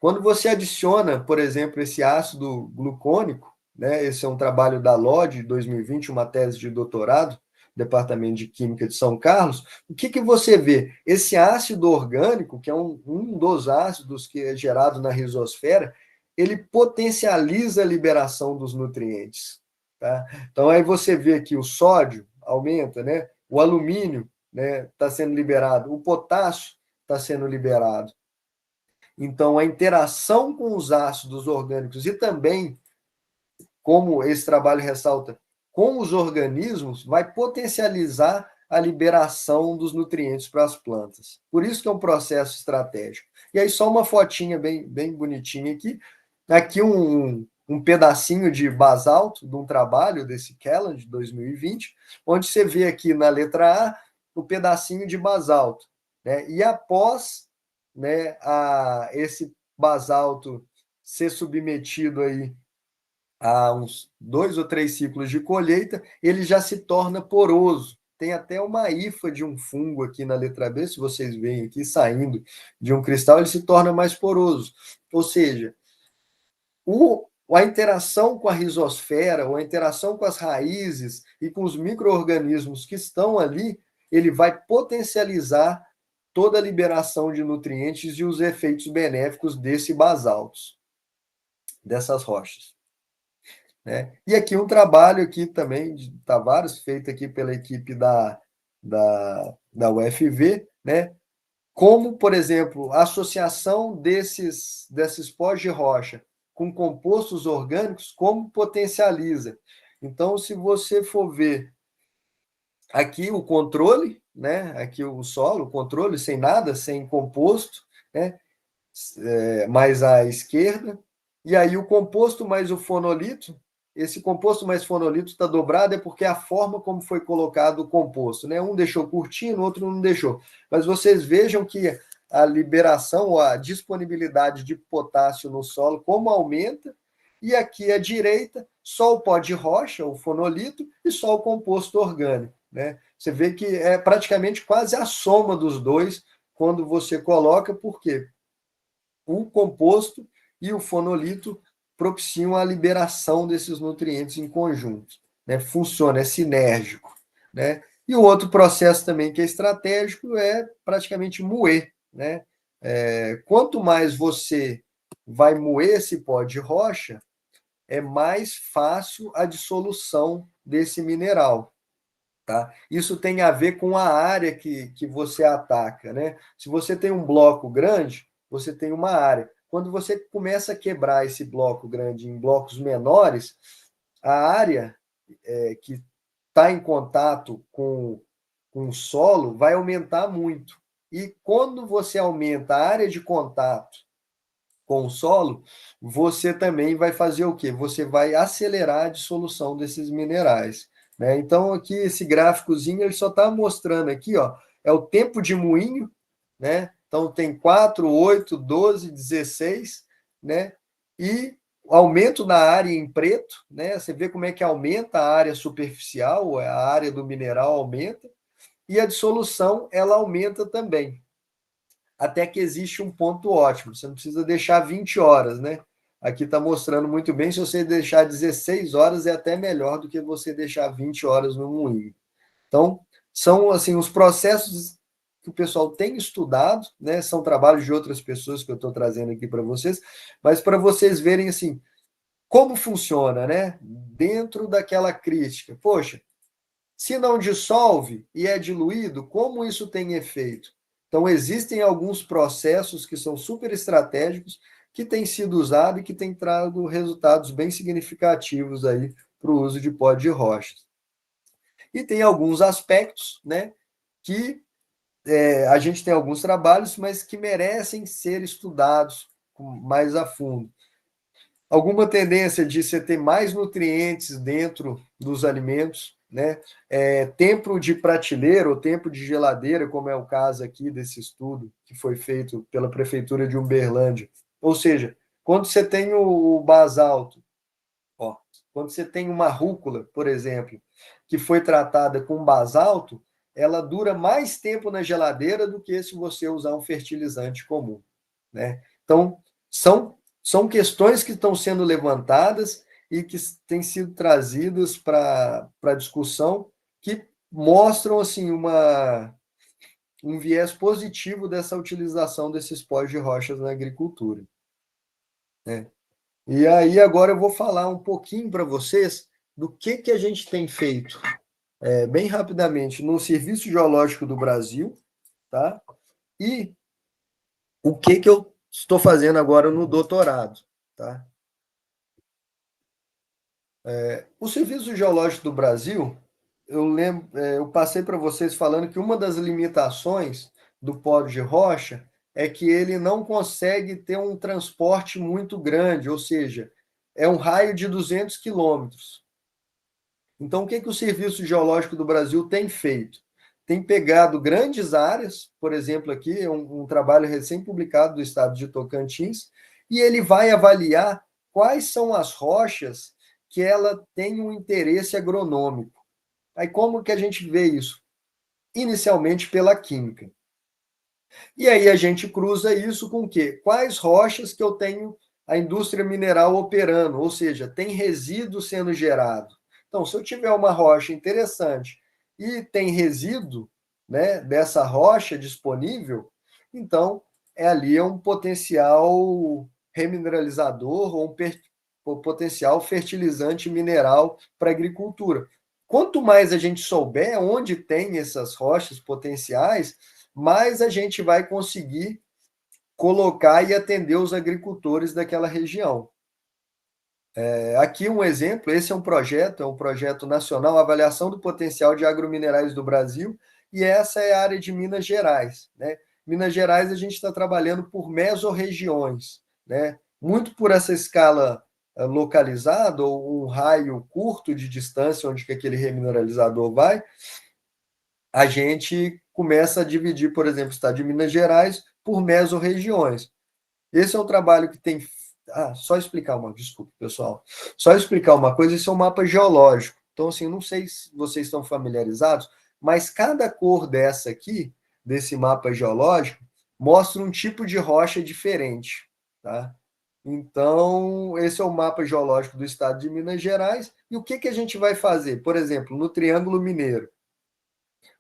Quando você adiciona, por exemplo, esse ácido glucônico, né, esse é um trabalho da LOD, 2020, uma tese de doutorado, Departamento de Química de São Carlos, o que, que você vê? Esse ácido orgânico, que é um dos ácidos que é gerado na rizosfera, ele potencializa a liberação dos nutrientes. Tá? Então, aí você vê que o sódio aumenta, né? O alumínio, né, está sendo liberado, o potássio está sendo liberado. Então, a interação com os ácidos orgânicos e também, como esse trabalho ressalta, com os organismos, vai potencializar a liberação dos nutrientes para as plantas. Por isso que é um processo estratégico. E aí, só uma fotinha bem bonitinha aqui. Aqui um pedacinho de basalto de um trabalho desse Kelland, de 2020, onde você vê aqui na letra A o pedacinho de basalto. Né? E após, né, esse basalto ser submetido aí a uns 2 ou 3 ciclos de colheita, ele já se torna poroso. Tem até uma hifa de um fungo aqui na letra B, se vocês veem aqui, saindo de um cristal, ele se torna mais poroso. Ou seja, a interação com a rizosfera, ou a interação com as raízes e com os micro-organismos que estão ali, ele vai potencializar toda a liberação de nutrientes e os efeitos benéficos desse basaltos, dessas rochas. Né? E aqui um trabalho aqui também de Tavares, feito aqui pela equipe da UFV, né? Como, por exemplo, a associação desses pós de rocha com compostos orgânicos, como potencializa. Então, se você for ver aqui o controle, né? Aqui o solo, o controle sem nada, sem composto, né? Mais à esquerda, e aí o composto mais o fonolito, esse composto mais fonolito está dobrado, é porque a forma como foi colocado o composto, né? Um deixou curtinho, o outro não deixou. Mas vocês vejam que a liberação, ou a disponibilidade de potássio no solo, como aumenta, e aqui à direita, só o pó de rocha, o fonolito, e só o composto orgânico, né? Você vê que é praticamente quase a soma dos dois quando você coloca, por quê? O composto e o fonolito propiciam a liberação desses nutrientes em conjunto. Né? Funciona, é sinérgico. Né? E o outro processo também que é estratégico é praticamente moer. Né? Quanto mais você vai moer esse pó de rocha, é mais fácil a dissolução desse mineral. Tá? Isso tem a ver com a área que você ataca. Né? Se você tem um bloco grande, você tem uma área. Quando você começa a quebrar esse bloco grande em blocos menores, a área que está em contato com o solo vai aumentar muito. E quando você aumenta a área de contato com o solo, você também vai fazer o quê? Você vai acelerar a dissolução desses minerais. Né? Então, aqui, esse gráficozinho, ele só está mostrando aqui, ó, é o tempo de moinho, né? Então, tem 4, 8, 12, 16, né? E o aumento na área em preto, né? Você vê como é que aumenta a área superficial, a área do mineral aumenta, e a dissolução, ela aumenta também, até que existe um ponto ótimo. Você não precisa deixar 20 horas, né? Aqui está mostrando muito bem, se você deixar 16 horas, é até melhor do que você deixar 20 horas no moinho. Então, são assim os processos que o pessoal tem estudado, né? São trabalhos de outras pessoas que eu estou trazendo aqui para vocês, mas para vocês verem assim como funciona, né? Dentro daquela crítica. Poxa, se não dissolve e é diluído, como isso tem efeito? Então, existem alguns processos que são super estratégicos, que têm sido usados e que têm trago resultados bem significativos aí para o uso de pó de rochas. E tem alguns aspectos, né, que a gente tem alguns trabalhos, mas que merecem ser estudados mais a fundo. Alguma tendência de você ter mais nutrientes dentro dos alimentos, né? Tempo de prateleira ou tempo de geladeira, como é o caso aqui desse estudo que foi feito pela Prefeitura de Uberlândia. Ou seja, quando você tem o basalto, ó, quando você tem uma rúcula, por exemplo, que foi tratada com basalto, ela dura mais tempo na geladeira do que se você usar um fertilizante comum, né? Então, são questões que estão sendo levantadas e que têm sido trazidas para discussão, que mostram assim um viés positivo dessa utilização desses pós de rochas na agricultura, né? E aí agora eu vou falar um pouquinho para vocês do que a gente tem feito, bem rapidamente, no Serviço Geológico do Brasil, tá? E o que eu estou fazendo agora no doutorado, tá? O Serviço Geológico do Brasil, eu passei para vocês falando que uma das limitações do pó de rocha é que ele não consegue ter um transporte muito grande, ou seja, é um raio de 200 quilômetros. Então, o que o Serviço Geológico do Brasil tem feito? Tem pegado grandes áreas, por exemplo, aqui é um trabalho recém-publicado do estado de Tocantins, e ele vai avaliar quais são as rochas que ela tem um interesse agronômico. Aí como que a gente vê isso? Inicialmente pela química. E aí a gente cruza isso com o quê? Quais rochas que eu tenho a indústria mineral operando, ou seja, tem resíduo sendo gerado. Então, se eu tiver uma rocha interessante e tem resíduo, né, dessa rocha disponível, então ali é um potencial remineralizador ou um potencial fertilizante mineral para a agricultura. Quanto mais a gente souber onde tem essas rochas potenciais, mais a gente vai conseguir colocar e atender os agricultores daquela região. Aqui um exemplo, esse é um projeto nacional, Avaliação do Potencial de Agrominerais do Brasil, e essa é a área de Minas Gerais, né? Minas Gerais a gente está trabalhando por mesorregiões, né? Muito por essa escala localizada, ou um raio curto de distância onde que aquele remineralizador vai, a gente começa a dividir, por exemplo, o estado de Minas Gerais por mesorregiões. Esse é um trabalho que tem. Só explicar desculpa, pessoal. Só explicar uma coisa, esse é um mapa geológico. Então, assim, não sei se vocês estão familiarizados, mas cada cor dessa aqui, desse mapa geológico, mostra um tipo de rocha diferente, tá? Então, esse é o mapa geológico do estado de Minas Gerais. E o que a gente vai fazer? Por exemplo, no Triângulo Mineiro,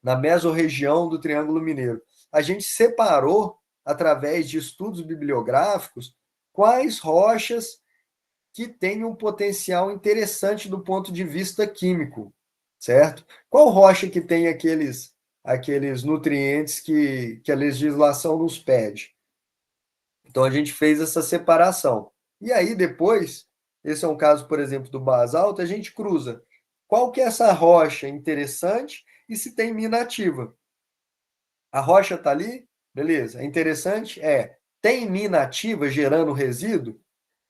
na mesorregião do Triângulo Mineiro. A gente separou, através de estudos bibliográficos, quais rochas que têm um potencial interessante do ponto de vista químico, certo? Qual rocha que tem aqueles nutrientes que a legislação nos pede? Então, a gente fez essa separação. E aí, depois, esse é um caso, por exemplo, do basalto, a gente cruza qual que é essa rocha interessante e se tem mina ativa. A rocha está ali, beleza. É interessante? Tem mina ativa gerando resíduo?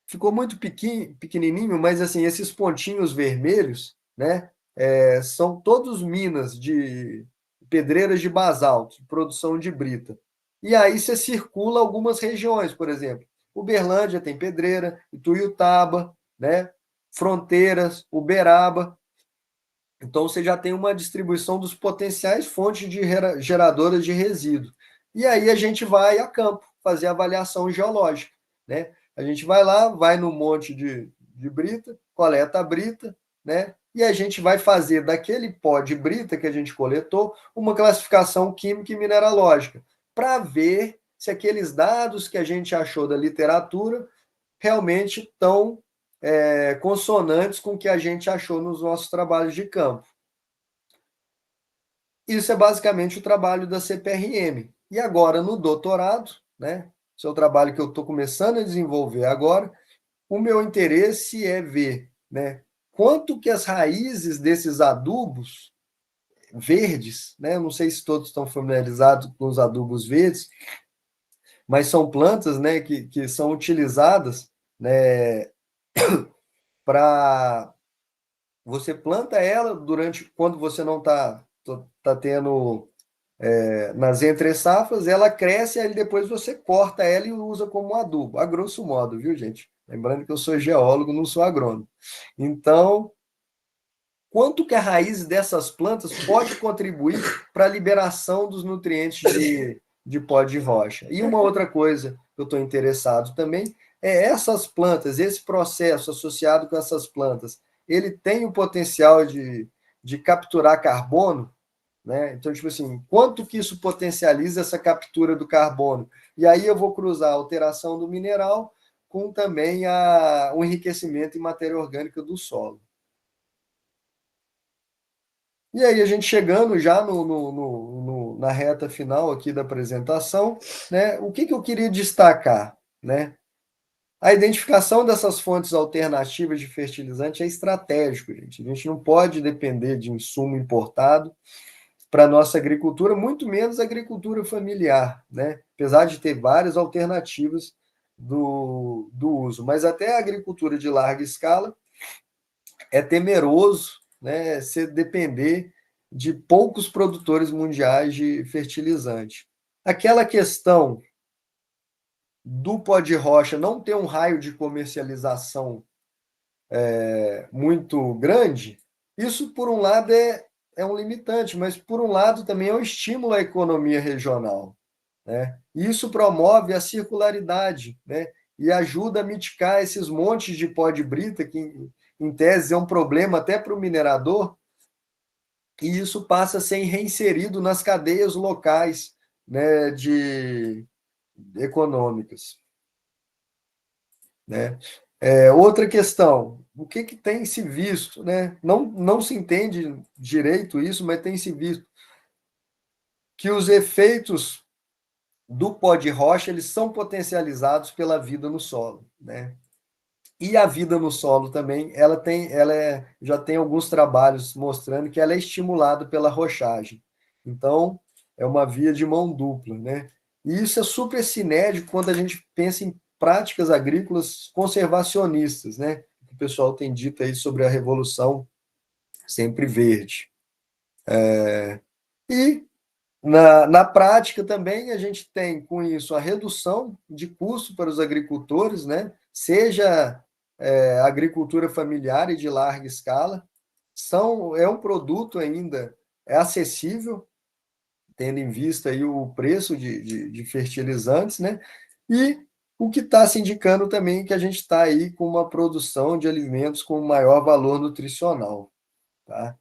Ficou muito pequenininho, mas assim, esses pontinhos vermelhos, né, são todos minas de pedreiras de basalto, produção de brita. E aí você circula algumas regiões, por exemplo, Uberlândia tem pedreira, Ituiutaba, né, Fronteiras, Uberaba. Então, você já tem uma distribuição dos potenciais fontes de geradoras de resíduo. E aí a gente vai a campo fazer avaliação geológica, né? A gente vai lá, vai no monte de brita, coleta a brita, né? E a gente vai fazer daquele pó de brita que a gente coletou uma classificação química e mineralógica, para ver se aqueles dados que a gente achou da literatura realmente estão consonantes com o que a gente achou nos nossos trabalhos de campo. Isso é basicamente o trabalho da CPRM. E agora, no doutorado, né, esse é o trabalho que eu estou começando a desenvolver agora, o meu interesse é ver, né, quanto que as raízes desses adubos verdes, né, não sei se todos estão familiarizados com os adubos verdes, mas são plantas, né, que são utilizadas, né, para você planta ela durante quando você não está tendo nas entre-safras, ela cresce e aí depois você corta ela e usa como adubo, a grosso modo, viu, gente? Lembrando que eu sou geólogo, não sou agrônomo. Então, quanto que a raiz dessas plantas pode contribuir para a liberação dos nutrientes de pó de rocha? E uma outra coisa que eu estou interessado também essas plantas, esse processo associado com essas plantas, ele tem o potencial de capturar carbono, né? Então, tipo assim, quanto que isso potencializa essa captura do carbono? E aí eu vou cruzar a alteração do mineral com também o enriquecimento em matéria orgânica do solo. E aí a gente chegando já na reta final aqui da apresentação, né? O que eu queria destacar, né? A identificação dessas fontes alternativas de fertilizante é estratégico, gente. A gente não pode depender de insumo importado para a nossa agricultura, muito menos a agricultura familiar, né? Apesar de ter várias alternativas do uso. Mas até a agricultura de larga escala é temeroso, né, se depender de poucos produtores mundiais de fertilizante. Aquela questão do pó de rocha não ter um raio de comercialização muito grande, isso, por um lado, é um limitante, mas, por um lado, também é um estímulo à economia regional, né? Isso promove a circularidade, né? E ajuda a mitigar esses montes de pó de brita, que, em tese, é um problema até para o minerador, e isso passa a ser reinserido nas cadeias locais, né, econômicas, né? Outra questão, o que tem se visto, né? Não se entende direito isso, mas tem se visto que os efeitos do pó de rocha eles são potencializados pela vida no solo, né? E a vida no solo também, já tem alguns trabalhos mostrando que ela é estimulada pela rochagem. Então, é uma via de mão dupla, né? E isso é super sinérgico quando a gente pensa em práticas agrícolas conservacionistas, né? O pessoal tem dito aí sobre a revolução sempre verde. E na prática também a gente tem com isso a redução de custo para os agricultores, né? Seja agricultura familiar e de larga escala, é um produto ainda acessível, tendo em vista aí o preço de fertilizantes, né? E o que está se indicando também que a gente está aí com uma produção de alimentos com maior valor nutricional, tá?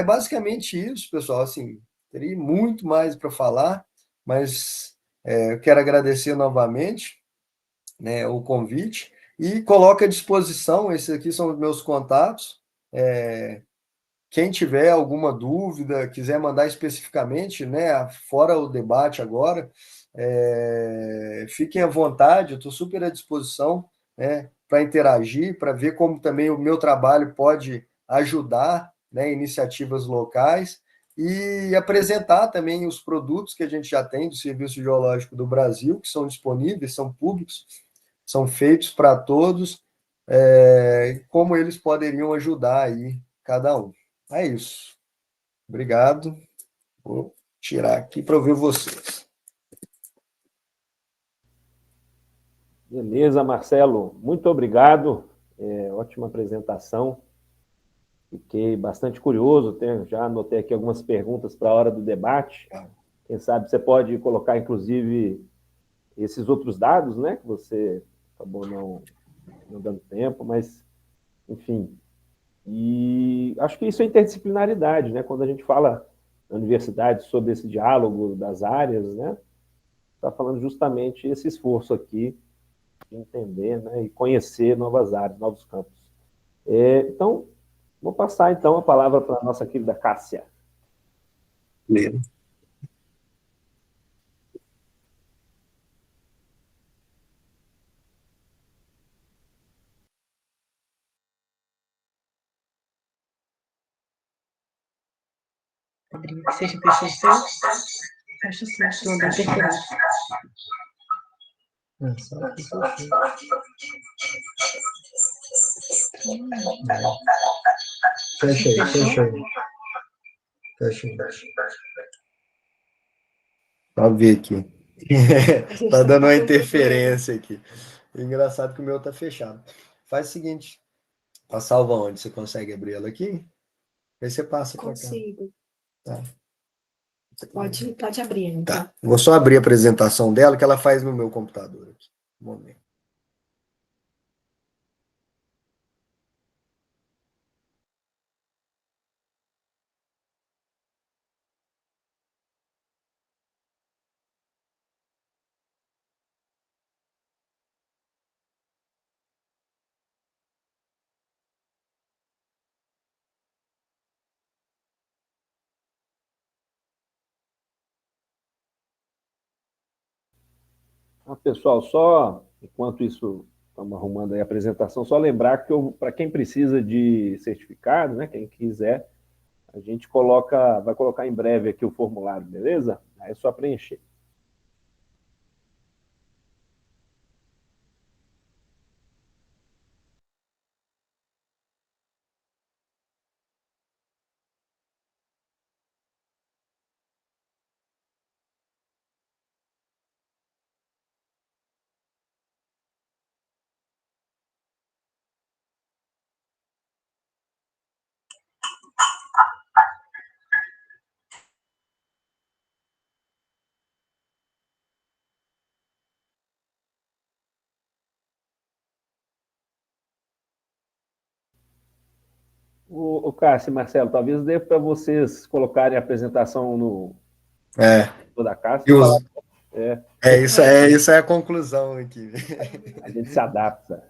Basicamente isso, pessoal. Assim, teria muito mais para falar, mas eu quero agradecer novamente, né, o convite e coloco à disposição. Esses aqui são os meus contatos. Quem tiver alguma dúvida, quiser mandar especificamente, né, fora o debate agora, fiquem à vontade, eu estou super à disposição, né, para interagir, para ver como também o meu trabalho pode ajudar, né, iniciativas locais e apresentar também os produtos que a gente já tem do Serviço Geológico do Brasil, que são disponíveis, são públicos, são feitos para todos, como eles poderiam ajudar aí cada um. É isso. Obrigado. Vou tirar aqui para ouvir vocês. Beleza, Marcelo. Muito obrigado. Ótima apresentação. Fiquei bastante curioso. Já anotei aqui algumas perguntas para a hora do debate. Quem sabe você pode colocar, inclusive, esses outros dados, né? Que você acabou não dando tempo, mas, enfim. E acho que isso é interdisciplinaridade, né? Quando a gente fala na universidade sobre esse diálogo das áreas, né? Está falando justamente esse esforço aqui de entender, né? E conhecer novas áreas, novos campos. Então, vou passar então a palavra para a nossa querida Cássia. Beleza. Rodrigo, que seja PCC, fecha o som, da interferência. Fecha aí. Para ver aqui. Tá dando uma interferência aqui. Engraçado que o meu tá fechado. Faz o seguinte, a salva onde? Você consegue abrir ela aqui? Aí você passa para cá. Consigo. Tá. Pode abrir, então. Tá. Vou só abrir a apresentação dela, que ela faz no meu computador aqui. Um momento. Pessoal, só enquanto isso estamos arrumando aí a apresentação, só lembrar que para quem precisa de certificado, né, quem quiser, a gente vai colocar em breve aqui o formulário, beleza? Aí é só preencher. O Cássio e Marcelo, talvez dê para vocês colocarem a apresentação no É, da casa e e os- falar. É, isso é a conclusão aqui. a gente se adapta.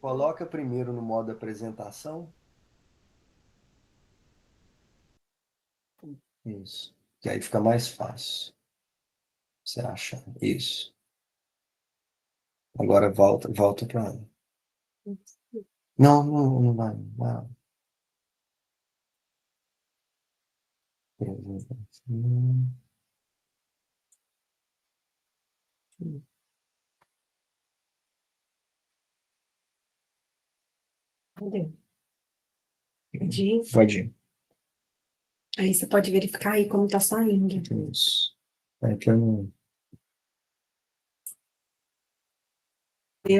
Coloca primeiro no modo apresentação. Isso. Que aí fica mais fácil. Você acha? Isso. Agora volta para. Não, não, não vai. Não. Cadê? Pode ir? Pode ir. Aí você pode verificar aí como tá saindo. Isso. É que eu não.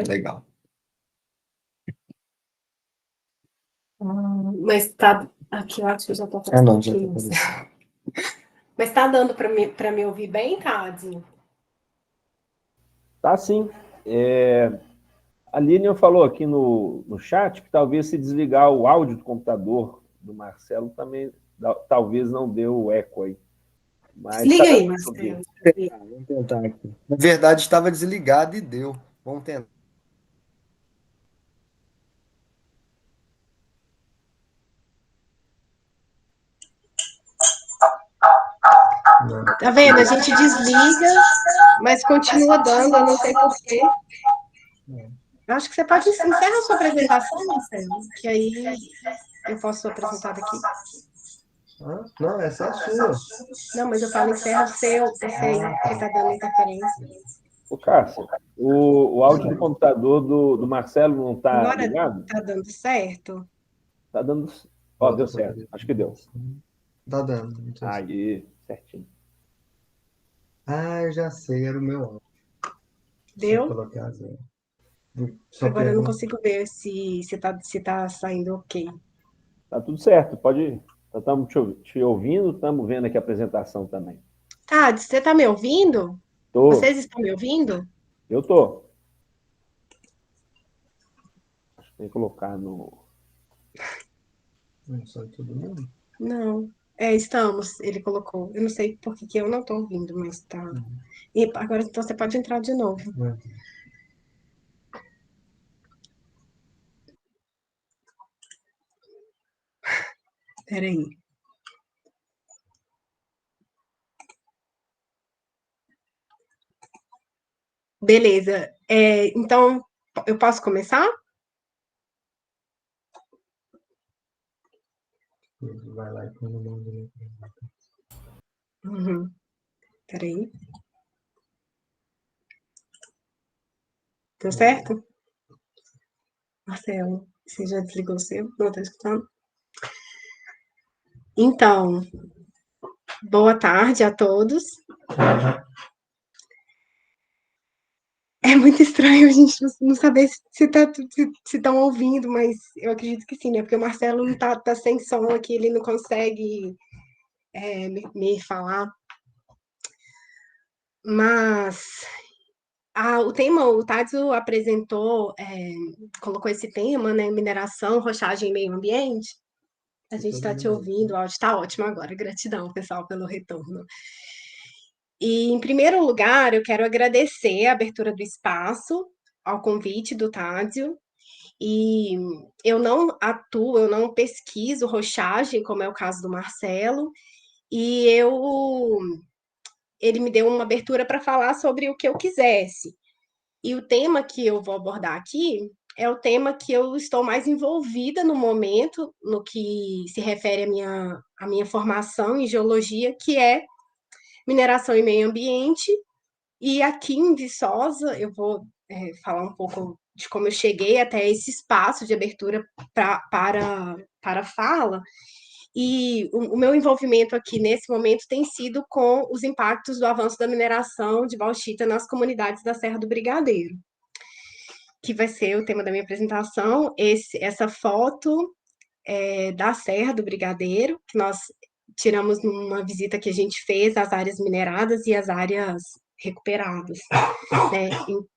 Legal. Mas tá. Aqui eu acho que eu já tô Ah, não, já tá pouquinho. aparecendo. Mas tá dando para me ouvir bem, Tádinho? Tá sim. A Lilian falou aqui no chat que talvez se desligar o áudio do computador do Marcelo também, talvez não dê o eco aí. Mas tá Desliga aí, dando pra ouvir. Marcelo. Vamos tentar aqui. Na verdade, estava desligado e deu. Vamos tentar. Tá vendo? A gente desliga, mas continua dando, eu não sei porquê. Acho que você pode encerrar a sua apresentação, Marcelo, que aí eu posso apresentar daqui. Não, essa é a sua. Não, mas eu falo encerra o seu, esse aí, que tá dando interferência. Ô, Cássio, o áudio do computador do Marcelo não está Agora ligado? tá dando certo? Tá dando. Ó, deu certo. Acho que deu. Tá dando. Não sei se- Aí, certinho. Eu já sei, era o meu áudio. Deixa eu Deu? colocar zero. Agora eu não consigo ver se tá saindo ok. Tá tudo certo, pode ir. Estamos te ouvindo, estamos vendo aqui a apresentação também. Tá, você tá me ouvindo? Tô, Vocês estão me ouvindo? eu tô. Acho que tem que colocar no. Não sai todo mundo? Não. É, estamos, ele colocou. Eu não sei por que que eu não tô ouvindo, mas tá. E agora então você pode entrar de novo. Peraí. Beleza. Então, eu posso começar? Vai lá e põe no mundo. Uhum. Peraí. Deu certo? Marcelo, você já desligou o seu? Não tá escutando? Então, boa tarde a todos. É muito estranho a gente não saber se estão ouvindo, mas eu acredito que sim, né? Porque o Marcelo não tá sem som aqui, ele não consegue me falar. Mas o tema, o Tádio apresentou, colocou esse tema, né? Mineração, rochagem e meio ambiente. A gente está te ouvindo, o áudio está ótimo agora. Gratidão, pessoal, pelo retorno. E, em primeiro lugar, eu quero agradecer a abertura do espaço, ao convite do Tádio. E eu não atuo, eu não pesquiso rochagem, como é o caso do Marcelo, e ele me deu uma abertura para falar sobre o que eu quisesse. E o tema que eu vou abordar aqui é o tema que eu estou mais envolvida no momento, no que se refere à minha formação em geologia, que é mineração e meio ambiente. E aqui em Viçosa, eu vou falar um pouco de como eu cheguei até esse espaço de abertura para a fala. E o meu envolvimento aqui nesse momento tem sido com os impactos do avanço da mineração de bauxita nas comunidades da Serra do Brigadeiro, que vai ser o tema da minha apresentação. Essa foto da Serra do Brigadeiro, que nós tiramos numa visita que a gente fez às áreas mineradas e às áreas recuperadas, né,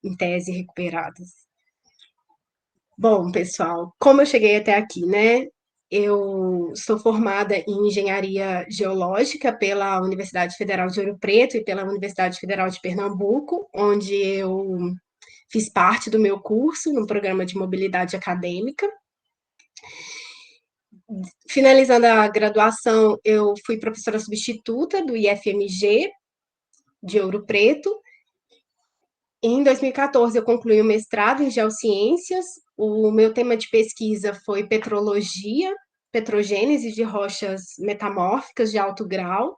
em tese recuperadas. Bom, pessoal, como eu cheguei até aqui, né? Eu sou formada em engenharia geológica pela Universidade Federal de Ouro Preto e pela Universidade Federal de Pernambuco, onde eu fiz parte do meu curso no programa de mobilidade acadêmica. Finalizando a graduação, eu fui professora substituta do IFMG de Ouro Preto. Em 2014, eu concluí o mestrado em geociências. O meu tema de pesquisa foi petrologia, petrogênese de rochas metamórficas de alto grau.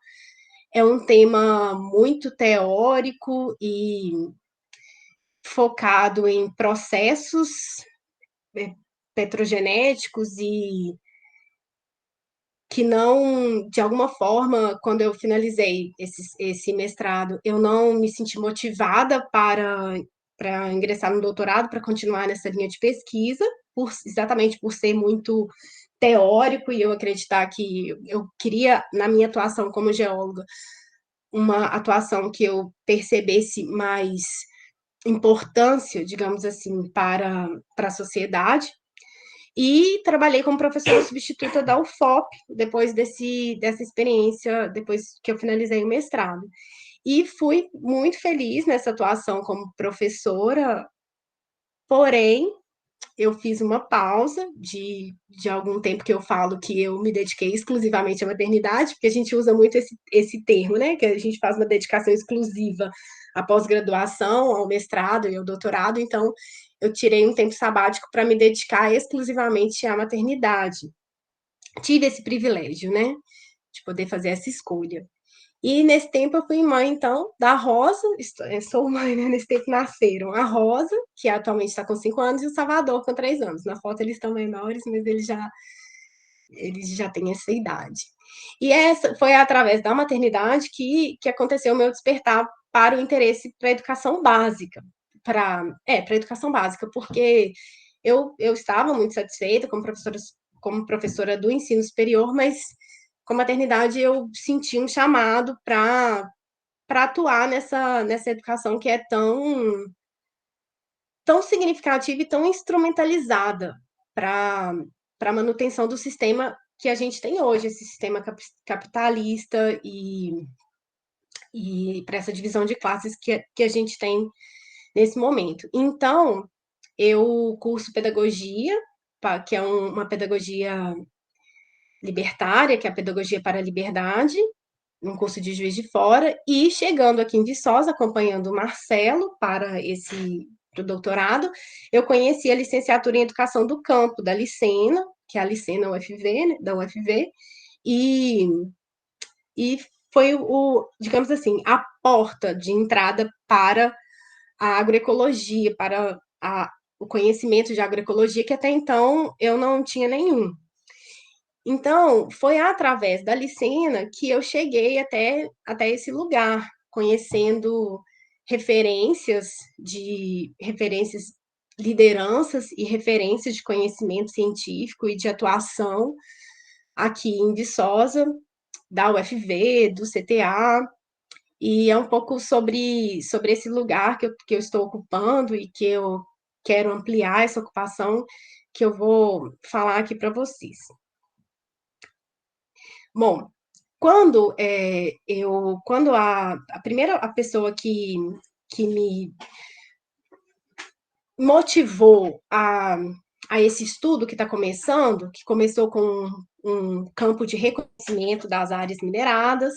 É um tema muito teórico e focado em processos petrogenéticos e que não, de alguma forma, quando eu finalizei esse mestrado, eu não me senti motivada para ingressar no doutorado, para continuar nessa linha de pesquisa, exatamente por ser muito teórico e eu acreditar que eu queria, na minha atuação como geóloga, uma atuação que eu percebesse mais importância, digamos assim, para a sociedade. E trabalhei como professora substituta da UFOP, depois dessa experiência, depois que eu finalizei o mestrado. E fui muito feliz nessa atuação como professora, porém, eu fiz uma pausa de algum tempo que eu falo que eu me dediquei exclusivamente à maternidade, porque a gente usa muito esse termo, né? Que a gente faz uma dedicação exclusiva à pós-graduação, ao mestrado e ao doutorado, então eu tirei um tempo sabático para me dedicar exclusivamente à maternidade. Tive esse privilégio, né? De poder fazer essa escolha. E nesse tempo eu fui mãe, então, da Rosa, sou mãe, né? Nesse tempo nasceram a Rosa, que atualmente está com 5 anos, e o Salvador com 3 anos. Na foto eles estão menores, mas eles já têm essa idade. E essa foi através da maternidade que aconteceu o meu despertar para o interesse para a educação básica. Para a educação básica, porque eu estava muito satisfeita como professora do ensino superior, mas com a maternidade eu senti um chamado para atuar nessa educação que é tão significativa e tão instrumentalizada para a manutenção do sistema que a gente tem hoje, esse sistema capitalista e para essa divisão de classes que a gente tem nesse momento. Então, eu curso pedagogia, que é uma pedagogia libertária, que é a pedagogia para a liberdade, um curso de Juiz de Fora, e chegando aqui em Viçosa, acompanhando o Marcelo para o doutorado, eu conheci a licenciatura em Educação do Campo, da Licena, que é a Licena UFV, né, da UFV, e foi digamos assim, a porta de entrada para a agroecologia, para o conhecimento de agroecologia, que até então eu não tinha nenhum. Então, foi através da Licena que eu cheguei até esse lugar, conhecendo referências, lideranças e referências de conhecimento científico e de atuação aqui em Viçosa, da UFV, do CTA, e é um pouco sobre esse lugar que eu estou ocupando e que eu quero ampliar essa ocupação que eu vou falar aqui para vocês. Bom, quando a primeira pessoa que me motivou a esse estudo que está começando, que começou com um campo de reconhecimento das áreas mineradas,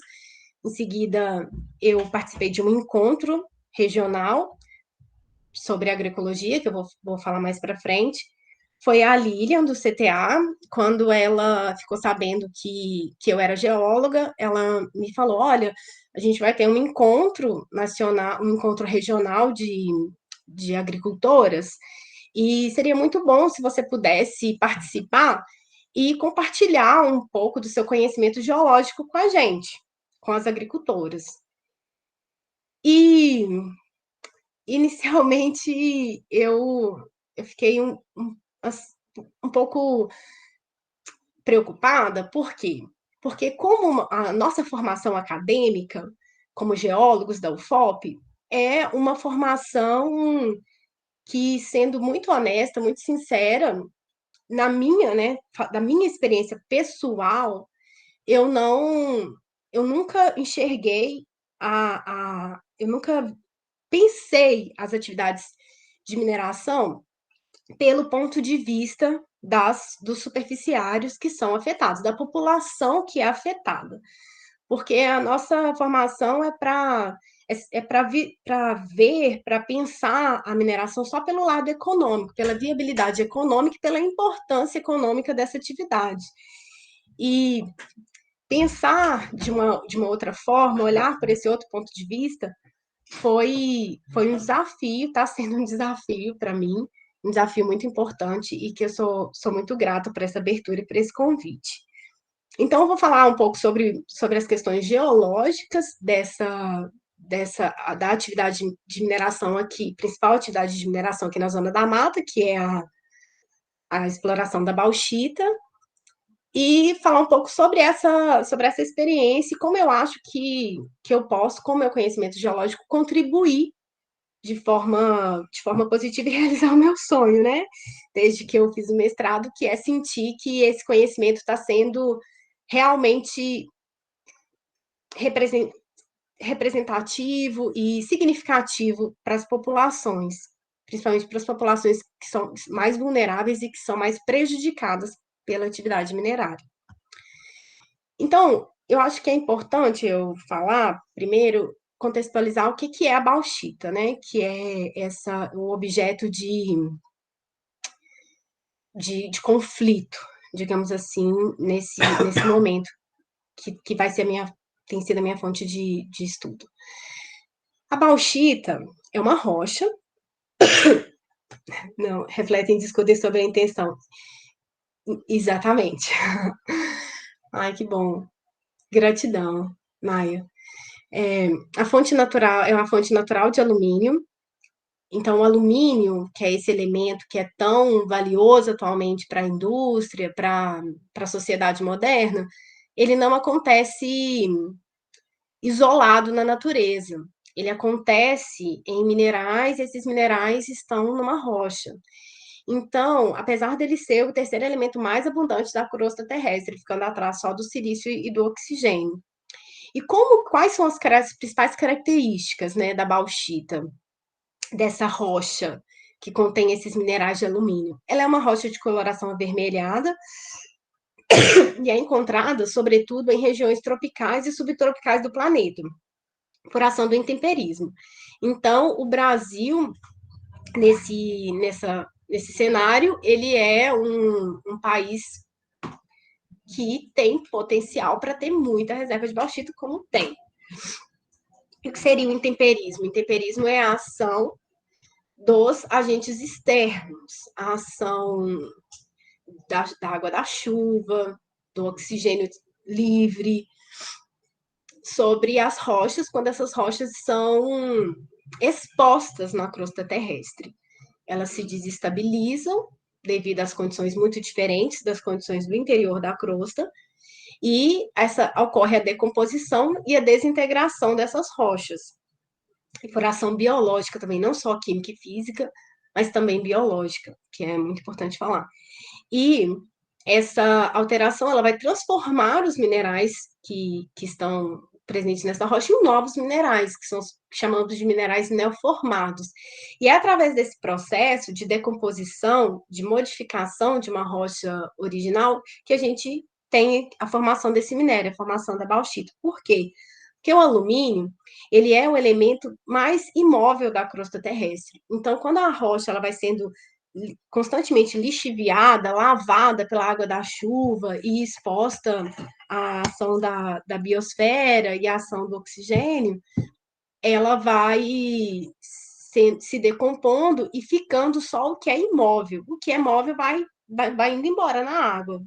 Em seguida, eu participei de um encontro regional sobre agroecologia, que eu vou falar mais para frente. Foi a Lilian, do CTA, quando ela ficou sabendo que eu era geóloga, ela me falou, olha, a gente vai ter um encontro nacional, um encontro regional de agricultoras, e seria muito bom se você pudesse participar e compartilhar um pouco do seu conhecimento geológico com a gente, com as agricultoras. E inicialmente eu fiquei um pouco preocupada, por quê? Porque como a nossa formação acadêmica, como geólogos da UFOP, é uma formação que, sendo muito honesta, muito sincera, na minha, né, da minha experiência pessoal, eu não, eu nunca enxerguei eu nunca pensei as atividades de mineração pelo ponto de vista dos superficiários que são afetados, da população que é afetada. Porque a nossa formação é para ver, para pensar a mineração só pelo lado econômico, pela viabilidade econômica e pela importância econômica dessa atividade. E pensar de uma outra forma, olhar por esse outro ponto de vista, foi um desafio, está sendo um desafio para mim, um desafio muito importante e que eu sou muito grata por essa abertura e por esse convite. Então, eu vou falar um pouco sobre as questões geológicas da atividade de mineração aqui, principal atividade de mineração aqui na Zona da Mata, que é a exploração da bauxita, e falar um pouco sobre essa experiência e como eu acho que eu posso, com o meu conhecimento geológico, contribuir de forma positiva e realizar o meu sonho, né? Desde que eu fiz o mestrado, que é sentir que esse conhecimento está sendo realmente representativo e significativo para as populações, principalmente para as populações que são mais vulneráveis e que são mais prejudicadas pela atividade minerária. Então, eu acho que é importante eu falar, primeiro, contextualizar o que é a bauxita, né? Que é o objeto de conflito, digamos assim, nesse momento, que tem sido a minha fonte de estudo. A bauxita é uma rocha, não, reflete em discutir sobre a intenção. Exatamente. Ai, que bom. Gratidão, Maia. A fonte natural é uma fonte natural de alumínio. Então, o alumínio, que é esse elemento que é tão valioso atualmente para a indústria, para a sociedade moderna, ele não acontece isolado na natureza. Ele acontece em minerais, e esses minerais estão numa rocha. Então, apesar dele ser o terceiro elemento mais abundante da crosta terrestre, ficando atrás só do silício e do oxigênio. E quais são as principais características, né, da bauxita, dessa rocha que contém esses minerais de alumínio? Ela é uma rocha de coloração avermelhada e é encontrada, sobretudo, em regiões tropicais e subtropicais do planeta, por ação do intemperismo. Então, o Brasil, nesse cenário, ele é um país que tem potencial para ter muita reserva de bauxita, como tem. O que seria o intemperismo? O intemperismo é a ação dos agentes externos, a ação da água da chuva, do oxigênio livre, sobre as rochas, quando essas rochas são expostas na crosta terrestre. Elas se desestabilizam devido às condições muito diferentes das condições do interior da crosta, e ocorre a decomposição e a desintegração dessas rochas. E por ação biológica também, não só química e física, mas também biológica, que é muito importante falar. E essa alteração ela vai transformar os minerais que estão presentes nessa rocha em novos minerais, que são chamados de minerais neoformados. E é através desse processo de decomposição, de modificação de uma rocha original, que a gente tem a formação desse minério, a formação da bauxita. Por quê? Porque o alumínio, ele é o elemento mais imóvel da crosta terrestre. Então, quando a rocha ela vai sendo constantemente lixiviada, lavada pela água da chuva e exposta à ação da biosfera e à ação do oxigênio, ela vai se decompondo e ficando só o que é imóvel. O que é móvel vai indo embora na água,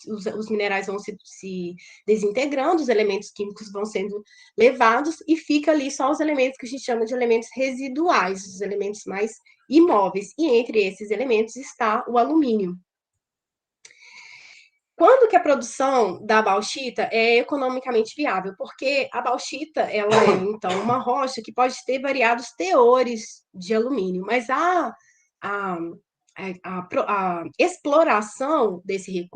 os minerais vão se desintegrando, os elementos químicos vão sendo levados e fica ali só os elementos que a gente chama de elementos residuais, os elementos mais imóveis. E entre esses elementos está o alumínio. Quando que a produção da bauxita é economicamente viável? Porque a bauxita, ela é, então, uma rocha que pode ter variados teores de alumínio, mas a exploração desse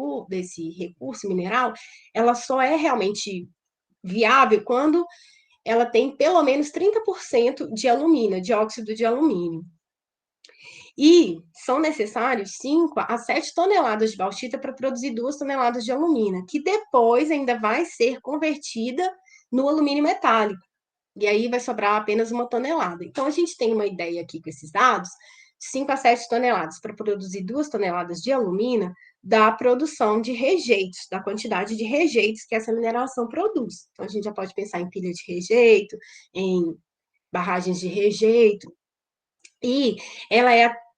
recurso mineral, ela só é realmente viável quando ela tem pelo menos 30% de alumínio, de óxido de alumínio. E são necessários 5 a 7 toneladas de bauxita para produzir 2 toneladas de alumina, que depois ainda vai ser convertida no alumínio metálico. E aí vai sobrar apenas 1 tonelada. Então, a gente tem uma ideia aqui com esses dados, 5 a 7 toneladas para produzir 2 toneladas de alumina, da produção de rejeitos, da quantidade de rejeitos que essa mineração produz. Então, a gente já pode pensar em pilha de rejeito, em barragens de rejeito, e ela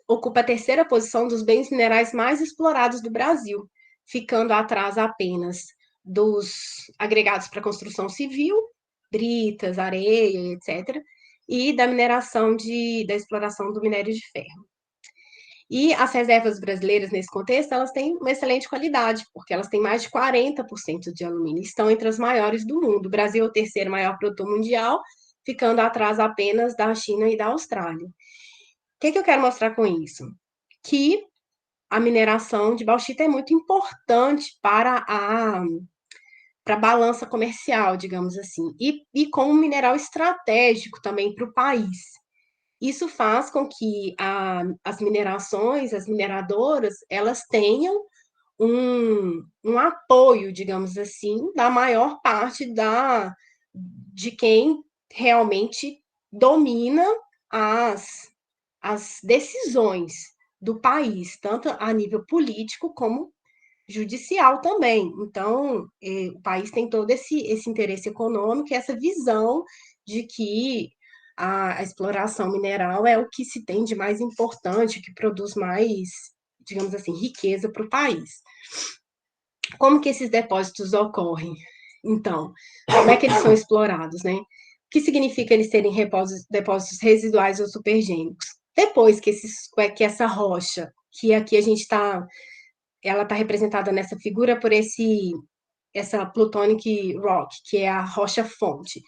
ocupa a terceira posição dos bens minerais mais explorados do Brasil, ficando atrás apenas dos agregados para construção civil, britas, areia, etc., e da mineração da exploração do minério de ferro. E as reservas brasileiras, nesse contexto, elas têm uma excelente qualidade, porque elas têm mais de 40% de alumínio, estão entre as maiores do mundo. O Brasil é o terceiro maior produtor mundial, ficando atrás apenas da China e da Austrália. O que eu quero mostrar com isso? Que a mineração de bauxita é muito importante para a balança comercial, digamos assim, e como um mineral estratégico também para o país. Isso faz com que as minerações, as mineradoras, elas tenham um apoio, digamos assim, da maior parte de quem realmente domina as decisões do país, tanto a nível político como judicial também. Então, o país tem todo esse interesse econômico e essa visão de que a exploração mineral é o que se tem de mais importante, que produz mais, digamos assim, riqueza para o país. Como que esses depósitos ocorrem? Então, como é que eles são explorados, né? O que significa eles serem depósitos residuais ou supergênicos? Depois que essa rocha, que aqui a gente está, ela está representada nessa figura por essa plutonic rock, que é a rocha fonte.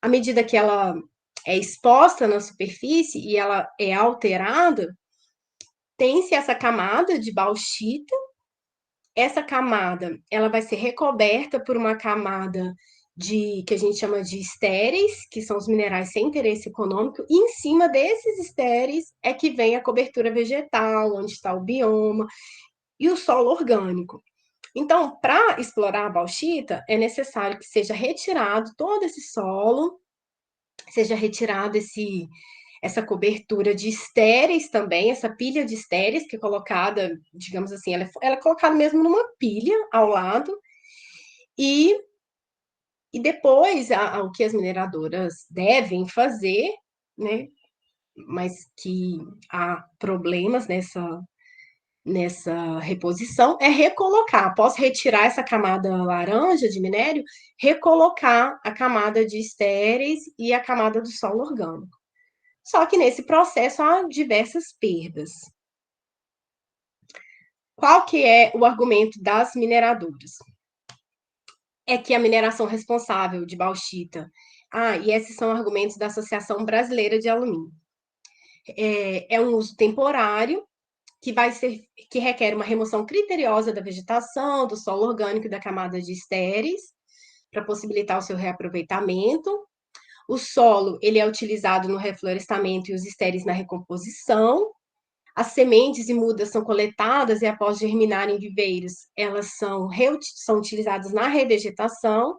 À medida que ela é exposta na superfície e ela é alterada, tem-se essa camada de bauxita. Essa camada, ela vai ser recoberta por uma camada que a gente chama de estéreis, que são os minerais sem interesse econômico, e em cima desses estéreis é que vem a cobertura vegetal, onde está o bioma, e o solo orgânico. Então, para explorar a bauxita, é necessário que seja retirado todo esse solo, seja retirado essa cobertura de estéreis também, essa pilha de estéreis que é colocada, digamos assim, ela é colocada mesmo numa pilha ao lado, e depois o que as mineradoras devem fazer, né, mas que há problemas nessa reposição, é recolocar, após retirar essa camada laranja de minério, recolocar a camada de estéreis e a camada do solo orgânico. Só que nesse processo há diversas perdas. Qual que é o argumento das mineradoras? É que a mineração responsável de bauxita, e esses são argumentos da Associação Brasileira de Alumínio, é um uso temporário que requer uma remoção criteriosa da vegetação, do solo orgânico e da camada de estéreis, para possibilitar o seu reaproveitamento. O solo, ele é utilizado no reflorestamento e os estéreis na recomposição. As sementes e mudas são coletadas e após germinar em viveiros, elas são utilizadas na revegetação.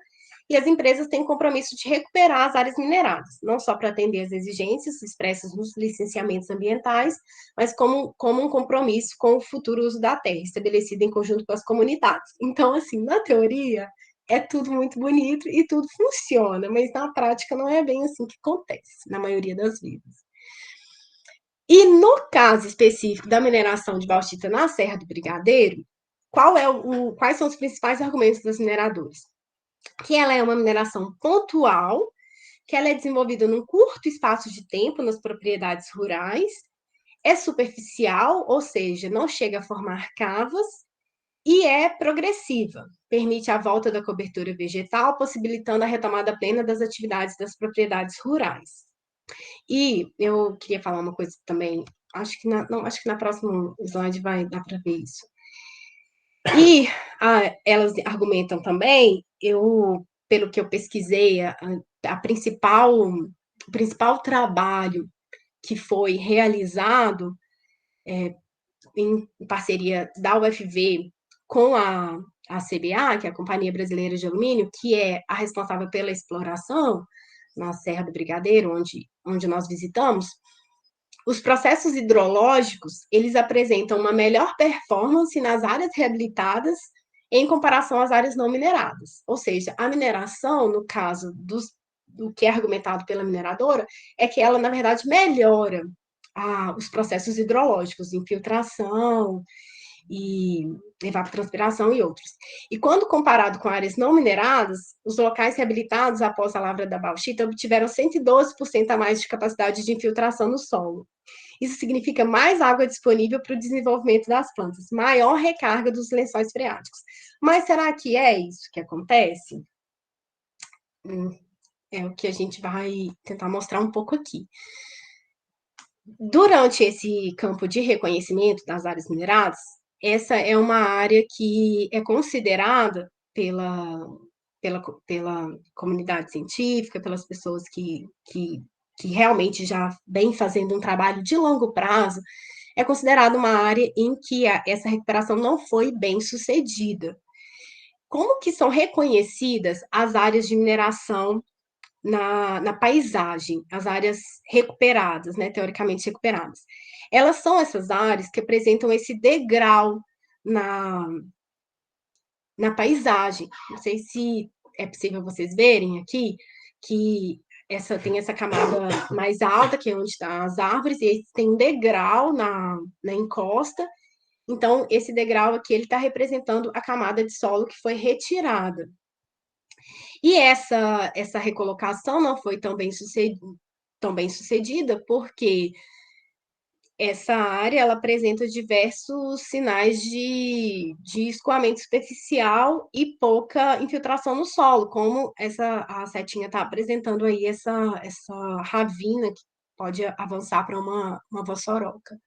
e as empresas têm compromisso de recuperar as áreas mineradas, não só para atender às exigências expressas nos licenciamentos ambientais, mas como um compromisso com o futuro uso da terra, estabelecido em conjunto com as comunidades. Então, assim, na teoria, é tudo muito bonito e tudo funciona, mas na prática não é bem assim que acontece, na maioria das vezes. E no caso específico da mineração de bauxita na Serra do Brigadeiro, quais são os principais argumentos das mineradoras? Que ela é uma mineração pontual, que ela é desenvolvida num curto espaço de tempo nas propriedades rurais, é superficial, ou seja, não chega a formar cavas, e é progressiva, permite a volta da cobertura vegetal, possibilitando a retomada plena das atividades das propriedades rurais. E eu queria falar uma coisa também, acho que na próxima slide vai dar para ver isso. E elas argumentam também, pelo que eu pesquisei, o principal trabalho que foi realizado em parceria da UFV com a CBA, que é a Companhia Brasileira de Alumínio, que é a responsável pela exploração na Serra do Brigadeiro, onde nós visitamos, os processos hidrológicos, eles apresentam uma melhor performance nas áreas reabilitadas em comparação às áreas não mineradas. Ou seja, a mineração, no caso do que é argumentado pela mineradora, é que ela, na verdade, melhora os processos hidrológicos, infiltração e evapotranspiração e outros. E quando comparado com áreas não mineradas, os locais reabilitados após a lavra da bauxita obtiveram 112% a mais de capacidade de infiltração no solo. Isso significa mais água disponível para o desenvolvimento das plantas, maior recarga dos lençóis freáticos. Mas será que é isso que acontece? É o que a gente vai tentar mostrar um pouco aqui. Durante esse campo de reconhecimento das áreas mineradas, essa é uma área que é considerada pela comunidade científica, pelas pessoas que realmente já vem fazendo um trabalho de longo prazo, é considerada uma área em que essa recuperação não foi bem sucedida. Como que são reconhecidas as áreas de mineração na paisagem, as áreas recuperadas, né, teoricamente recuperadas? Elas são essas áreas que apresentam esse degrau na paisagem. Não sei se é possível vocês verem aqui, que tem essa camada mais alta, que é onde estão as árvores, e aí tem um degrau na encosta. Então, esse degrau aqui, ele está representando a camada de solo que foi retirada. E essa recolocação não foi tão bem sucedida, porque essa área ela apresenta diversos sinais de escoamento superficial e pouca infiltração no solo, como a setinha está apresentando aí essa ravina que pode avançar para uma vossoroca.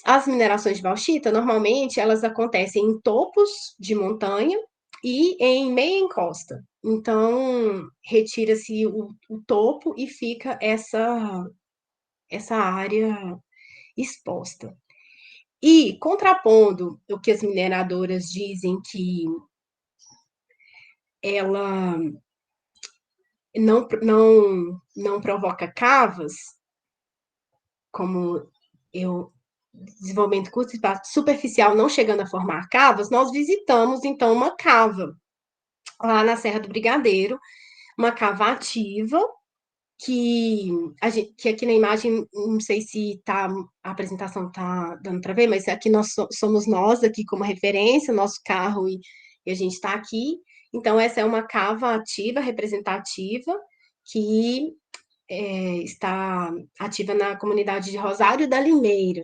As minerações de bauxita, normalmente, elas acontecem em topos de montanha e em meia encosta. Então, retira-se o topo e fica essa área exposta. E, contrapondo o que as mineradoras dizem que ela não provoca cavas, como desenvolvimento curto superficial não chegando a formar cavas, nós visitamos, então, uma cava lá na Serra do Brigadeiro, uma cava ativa, que aqui na imagem, não sei se a apresentação está dando para ver, mas aqui somos nós aqui como referência, nosso carro, e a gente está aqui. Então, essa é uma cava ativa, representativa, que está ativa na comunidade de Rosário da Limeira,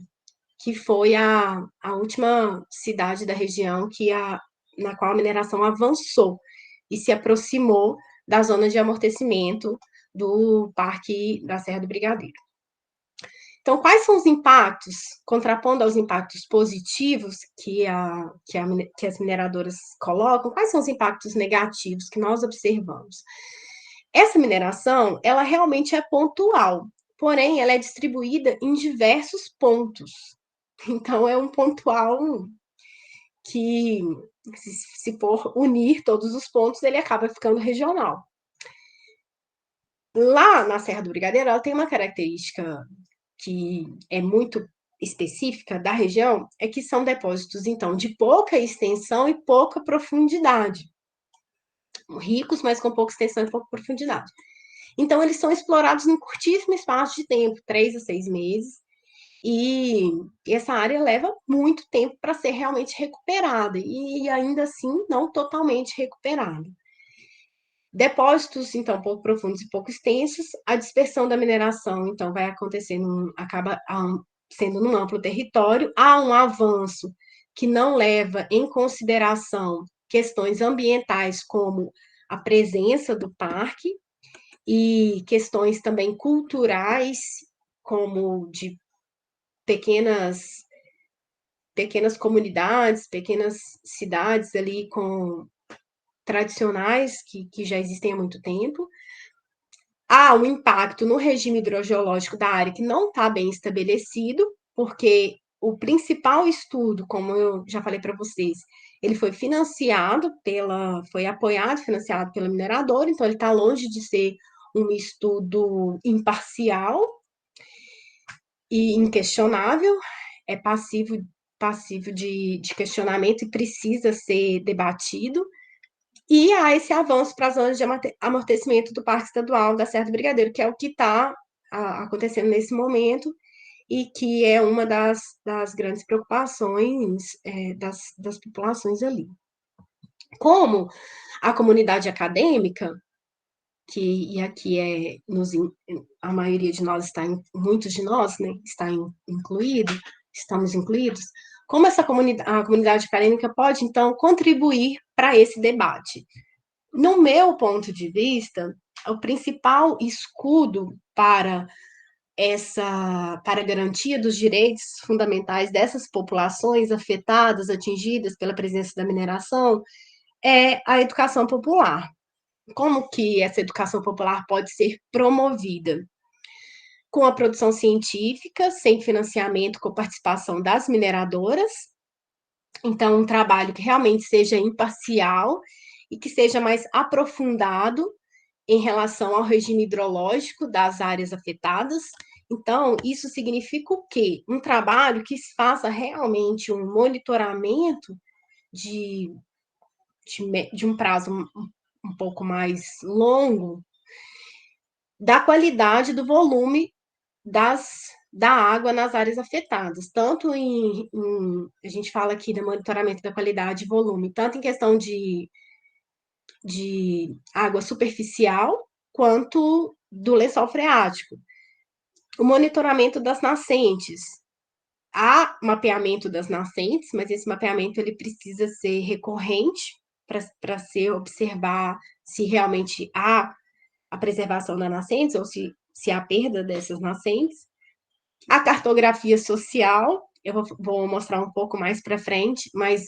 que foi a última cidade da região na qual a mineração avançou e se aproximou da zona de amortecimento do Parque da Serra do Brigadeiro. Então, quais são os impactos, contrapondo aos impactos positivos que as mineradoras colocam, quais são os impactos negativos que nós observamos? Essa mineração, ela realmente é pontual, porém, ela é distribuída em diversos pontos. Então, é um pontual que Se for unir todos os pontos, ele acaba ficando regional. Lá na Serra do Brigadeiro, ela tem uma característica que é muito específica da região, é que são depósitos, então, de pouca extensão e pouca profundidade. Ricos, mas com pouca extensão e pouca profundidade. Então, eles são explorados em curtíssimo espaço de tempo, 3 a 6 meses, e essa área leva muito tempo para ser realmente recuperada, e ainda assim não totalmente recuperada. Depósitos, então, pouco profundos e pouco extensos, a dispersão da mineração, então, vai acontecer, acaba sendo num amplo território, há um avanço que não leva em consideração questões ambientais, como a presença do parque, e questões também culturais, como de pequenas comunidades, pequenas cidades ali com tradicionais que já existem há muito tempo. Há um impacto no regime hidrogeológico da área que não está bem estabelecido, porque o principal estudo, como eu já falei para vocês, ele foi apoiado, financiado pela mineradora, então ele está longe de ser um estudo imparcial e inquestionável, é passivo de questionamento e precisa ser debatido. E há esse avanço para as zonas de amortecimento do Parque Estadual da Serra do Brigadeiro, que é o que está acontecendo nesse momento e que é uma das grandes preocupações das populações ali. Como a comunidade acadêmica, e aqui a maioria de nós muitos de nós, né, estamos incluídos, como a comunidade acadêmica pode, então, contribuir para esse debate? No meu ponto de vista, o principal escudo para a garantia dos direitos fundamentais dessas populações afetadas, atingidas pela presença da mineração, é a educação popular. Como que essa educação popular pode ser promovida? Com a produção científica, sem financiamento, com participação das mineradoras. Então, um trabalho que realmente seja imparcial e que seja mais aprofundado em relação ao regime hidrológico das áreas afetadas. Então, isso significa o quê? Um trabalho que faça realmente um monitoramento de um prazo um pouco mais longo da qualidade do volume da água nas áreas afetadas, tanto a gente fala aqui do monitoramento da qualidade e volume, tanto em questão de água superficial, quanto do lençol freático. O monitoramento das nascentes. Há mapeamento das nascentes, mas esse mapeamento ele precisa ser recorrente para se observar se realmente há a preservação das nascentes ou se há perda dessas nascentes. A cartografia social, eu vou mostrar um pouco mais para frente, mas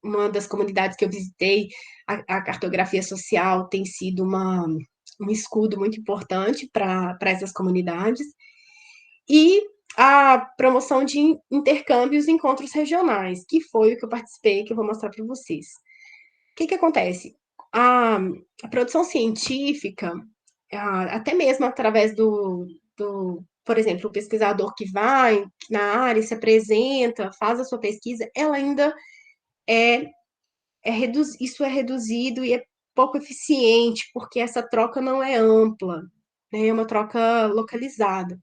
uma das comunidades que eu visitei, a cartografia social tem sido um escudo muito importante para essas comunidades. E a promoção de intercâmbios e encontros regionais, que foi o que eu participei, que eu vou mostrar para vocês. O que acontece? A produção científica, até mesmo através por exemplo, o pesquisador que vai na área, se apresenta, faz a sua pesquisa, ela ainda isso é reduzido e é pouco eficiente, porque essa troca não é ampla, né? É uma troca localizada.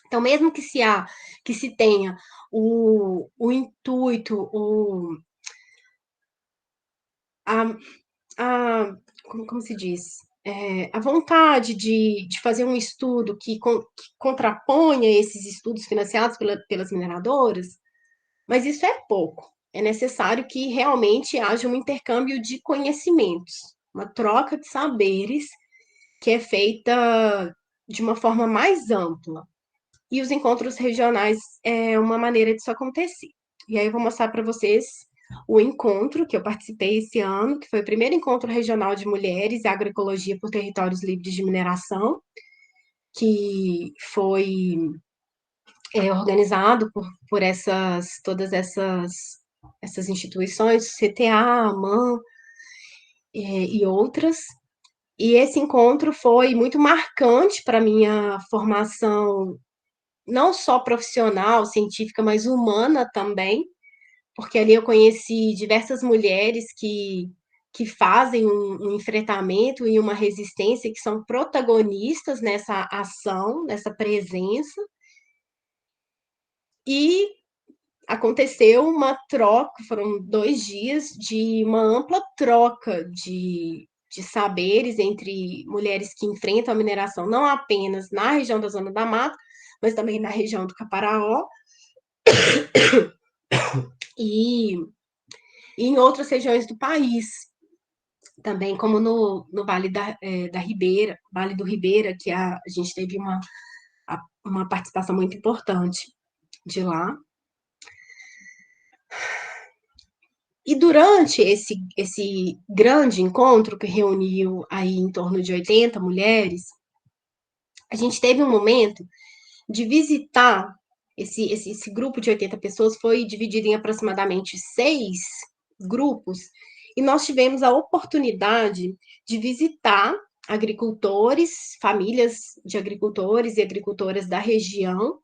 Então, mesmo que se tenha o intuito, como se diz? A vontade de fazer um estudo que contraponha esses estudos financiados pelas mineradoras, mas isso é pouco. É necessário que realmente haja um intercâmbio de conhecimentos, uma troca de saberes que é feita de uma forma mais ampla. E os encontros regionais é uma maneira disso acontecer. E aí eu vou mostrar para vocês o encontro que eu participei esse ano, que foi o primeiro encontro regional de mulheres e agroecologia por territórios livres de mineração, que foi organizado por todas essas essas instituições, CTA, AMAN e outras. E esse encontro foi muito marcante para a minha formação, não só profissional, científica, mas humana também, porque ali eu conheci diversas mulheres que fazem um enfrentamento e uma resistência, que são protagonistas nessa ação, nessa presença. E aconteceu uma troca, foram 2 dias de uma ampla troca de saberes entre mulheres que enfrentam a mineração, não apenas na região da Zona da Mata, mas também na região do Caparaó e em outras regiões do país, também como no Vale da Ribeira, Vale do Ribeira, que a gente teve uma participação muito importante de lá. E durante esse grande encontro, que reuniu aí em torno de 80 mulheres, a gente teve um momento de visitar esse grupo de 80 pessoas, foi dividido em aproximadamente 6 grupos, e nós tivemos a oportunidade de visitar agricultores, famílias de agricultores e agricultoras da região,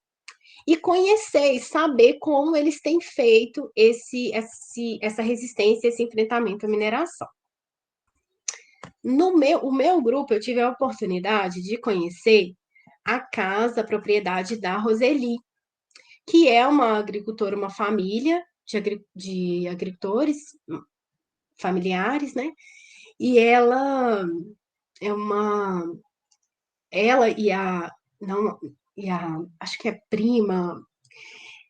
e conhecer e saber como eles têm feito essa resistência, esse enfrentamento à mineração. O meu grupo, eu tive a oportunidade de conhecer a casa, a propriedade da Roseli, que é uma agricultora, uma família de agricultores familiares, né? E ela é uma. Ela e a. Não, e a. Acho que é prima,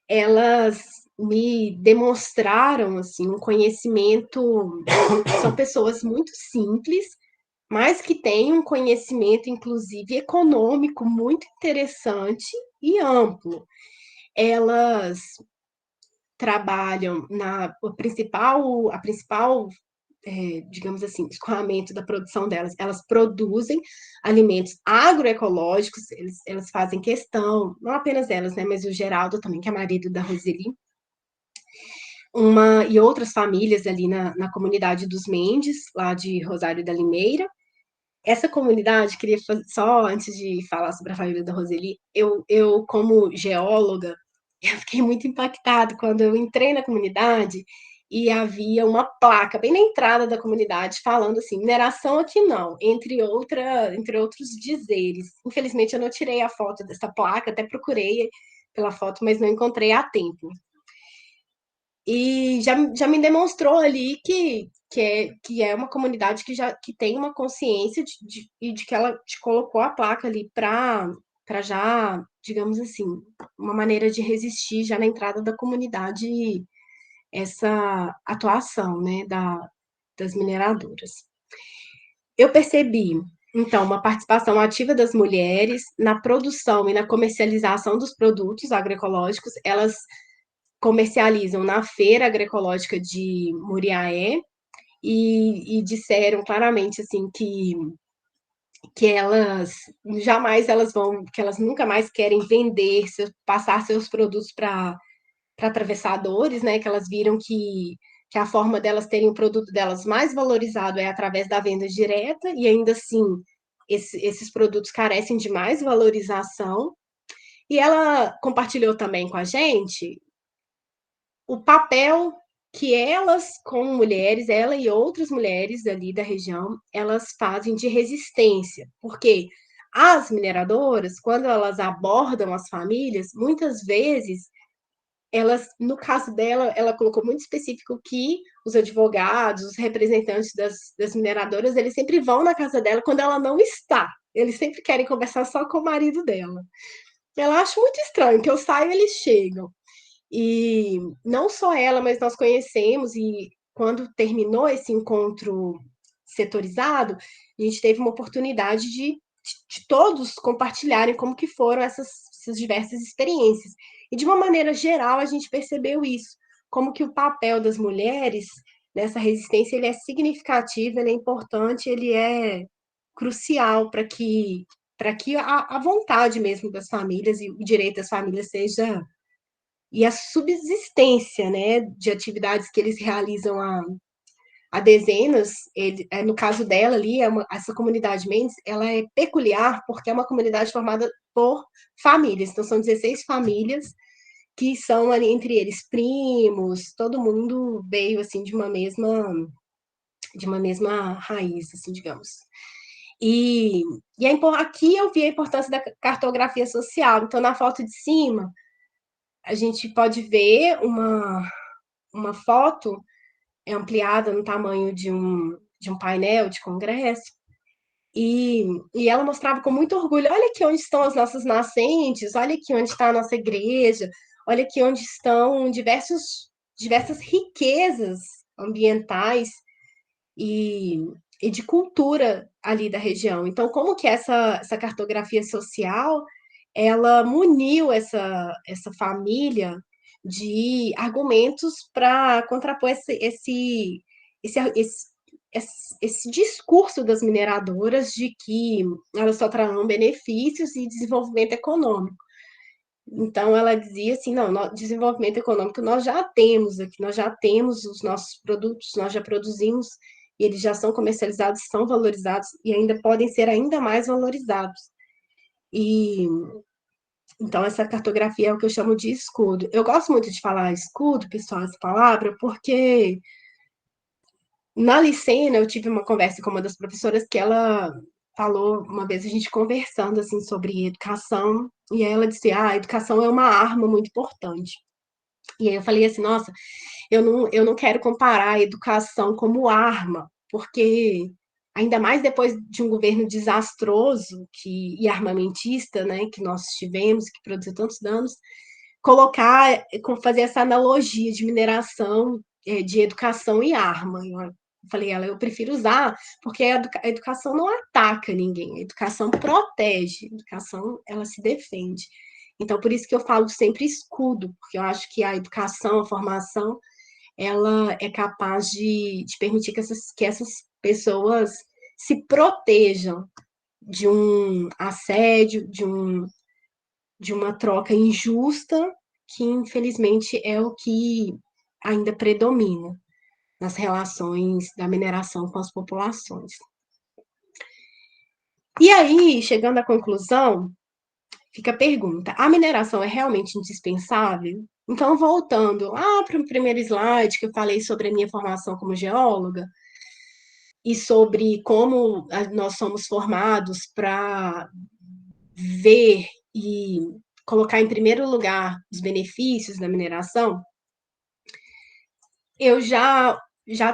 elas me demonstraram assim um conhecimento. São pessoas muito simples, mas que têm um conhecimento, inclusive econômico, muito interessante e amplo. Elas trabalham a principal digamos assim, escoamento da produção delas. Elas produzem alimentos agroecológicos, elas fazem questão, não apenas elas, né, mas o Geraldo também, que é marido da Roseli, e outras famílias ali na comunidade dos Mendes, lá de Rosário da Limeira. Essa comunidade, queria fazer, só antes de falar sobre a família da Roseli, eu como geóloga, eu fiquei muito impactada quando eu entrei na comunidade e havia uma placa bem na entrada da comunidade falando assim, mineração aqui não, entre outros dizeres. Infelizmente eu não tirei a foto dessa placa, até procurei pela foto, mas não encontrei a tempo. E já me demonstrou ali que é uma comunidade que tem uma consciência de que ela te colocou a placa ali para já, digamos assim, uma maneira de resistir já na entrada da comunidade essa atuação, né, das mineradoras. Eu percebi, então, uma participação ativa das mulheres na produção e na comercialização dos produtos agroecológicos. Elas comercializam na Feira Agroecológica de Muriaé e disseram claramente assim que elas jamais elas vão, que elas nunca mais querem vender, passar seus produtos para atravessadores, né? Que elas viram que a forma delas terem o produto delas mais valorizado é através da venda direta, e ainda assim esses produtos carecem de mais valorização. E ela compartilhou também com a gente o papel que elas, como mulheres, ela e outras mulheres ali da região, elas fazem de resistência, porque as mineradoras, quando elas abordam as famílias, muitas vezes elas, no caso dela, ela colocou muito específico que os advogados, os representantes das mineradoras, eles sempre vão na casa dela quando ela não está. Eles sempre querem conversar só com o marido dela. Ela acha muito estranho, que eu saio, eles chegam. E não só ela, mas nós conhecemos, e quando terminou esse encontro setorizado, a gente teve uma oportunidade de todos compartilharem como que foram essas diversas experiências. E de uma maneira geral, a gente percebeu isso, como que o papel das mulheres nessa resistência ele é significativo, ele é importante, ele é crucial para que a vontade mesmo das famílias e o direito das famílias seja e a subsistência, né, de atividades que eles realizam há dezenas. No caso dela ali, essa comunidade Mendes, ela é peculiar porque é uma comunidade formada por famílias, então são 16 famílias que são ali entre eles primos, todo mundo veio assim de uma mesma raiz, assim, digamos. E aqui eu vi a importância da cartografia social. Então, na foto de cima, a gente pode ver uma foto ampliada no tamanho de um painel de congresso, e ela mostrava com muito orgulho: olha aqui onde estão as nossas nascentes, olha aqui onde está a nossa igreja, olha aqui onde estão diversas riquezas ambientais e, e de cultura ali da região. Então, como que essa cartografia social, ela muniu essa família de argumentos para contrapor esse discurso das mineradoras de que elas só trarão benefícios e desenvolvimento econômico. Então, ela dizia assim: não, desenvolvimento econômico nós já temos aqui, nós já temos os nossos produtos, nós já produzimos, e eles já são comercializados, são valorizados e ainda podem ser ainda mais valorizados. E então, essa cartografia é o que eu chamo de escudo. Eu gosto muito de falar escudo, pessoal, essa palavra, porque na Licena eu tive uma conversa com uma das professoras que ela falou, uma vez a gente conversando assim sobre educação, e aí ela disse: a educação é uma arma muito importante. E aí eu falei assim: nossa, eu não quero comparar a educação como arma, porque ainda mais depois de um governo desastroso e armamentista, né, que nós tivemos, que produziu tantos danos, fazer essa analogia de mineração, de educação e arma. Eu falei: eu prefiro usar, porque a educação não ataca ninguém, a educação protege, a educação, ela se defende. Então, por isso que eu falo sempre escudo, porque eu acho que a educação, a formação, ela é capaz de permitir que essas pessoas se protejam de um assédio, de uma troca injusta, que infelizmente é o que ainda predomina nas relações da mineração com as populações. E aí, chegando à conclusão, fica a pergunta: a mineração é realmente indispensável? Então, voltando lá para o primeiro slide, que eu falei sobre a minha formação como geóloga, e sobre como nós somos formados para ver e colocar em primeiro lugar os benefícios da mineração, eu já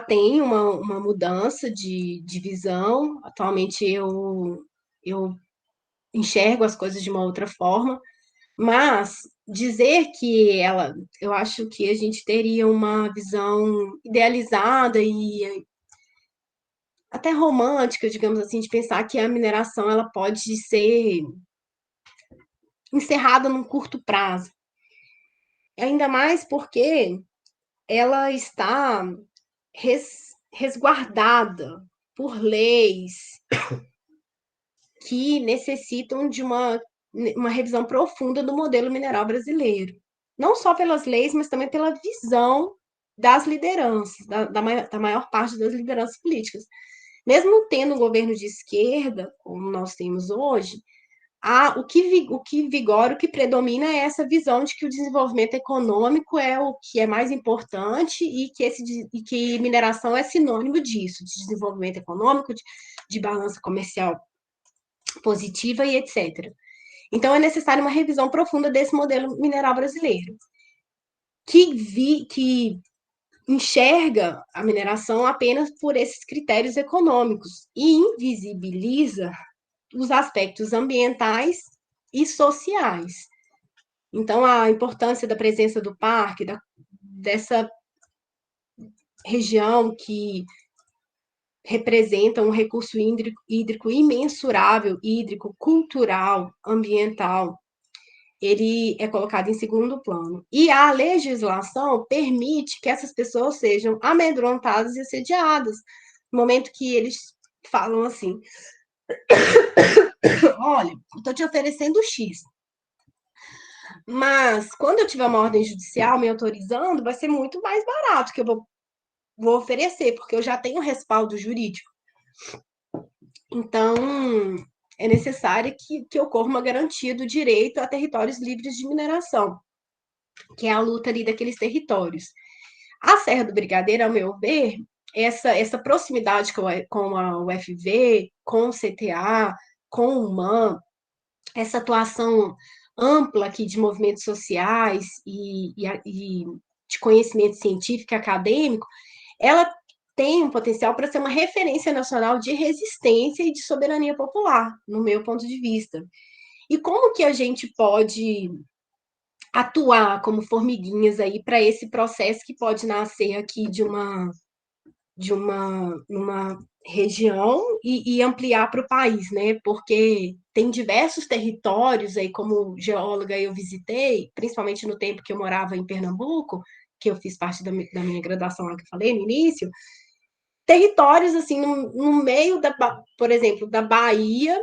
tenho uma mudança de visão. Atualmente eu enxergo as coisas de uma outra forma, mas dizer que eu acho que a gente teria uma visão idealizada e até romântica, digamos assim, de pensar que a mineração ela pode ser encerrada num curto prazo. Ainda mais porque ela está resguardada por leis que necessitam de uma revisão profunda do modelo mineral brasileiro. Não só pelas leis, mas também pela visão das lideranças, da maior parte das lideranças políticas. Mesmo tendo um governo de esquerda, como nós temos hoje, o que vigora, o que predomina é essa visão de que o desenvolvimento econômico é o que é mais importante e que mineração é sinônimo disso, de desenvolvimento econômico, de balança comercial positiva e etc. Então, é necessária uma revisão profunda desse modelo mineral brasileiro, que enxerga a mineração apenas por esses critérios econômicos e invisibiliza os aspectos ambientais e sociais. Então, a importância da presença do parque, dessa região que representa um recurso hídrico imensurável, hídrico, cultural, ambiental, ele é colocado em segundo plano. E a legislação permite que essas pessoas sejam amedrontadas e assediadas, no momento que eles falam assim: olha, estou te oferecendo X, Mas, quando eu tiver uma ordem judicial me autorizando, vai ser muito mais barato que eu vou oferecer, porque eu já tenho respaldo jurídico. Então, é necessário que ocorra uma garantia do direito a territórios livres de mineração, que é a luta ali daqueles territórios. A Serra do Brigadeiro, ao meu ver, essa proximidade com a UFV, com o CTA, com o MAN, essa atuação ampla aqui de movimentos sociais e de conhecimento científico e acadêmico, ela tem um potencial para ser uma referência nacional de resistência e de soberania popular, no meu ponto de vista. E como que a gente pode atuar como formiguinhas aí para esse processo que pode nascer aqui uma região e ampliar para o país, né? Porque tem diversos territórios aí, como geóloga eu visitei, principalmente no tempo que eu morava em Pernambuco, que eu fiz parte da minha graduação lá que eu falei no início, territórios assim no meio por exemplo, da Bahia,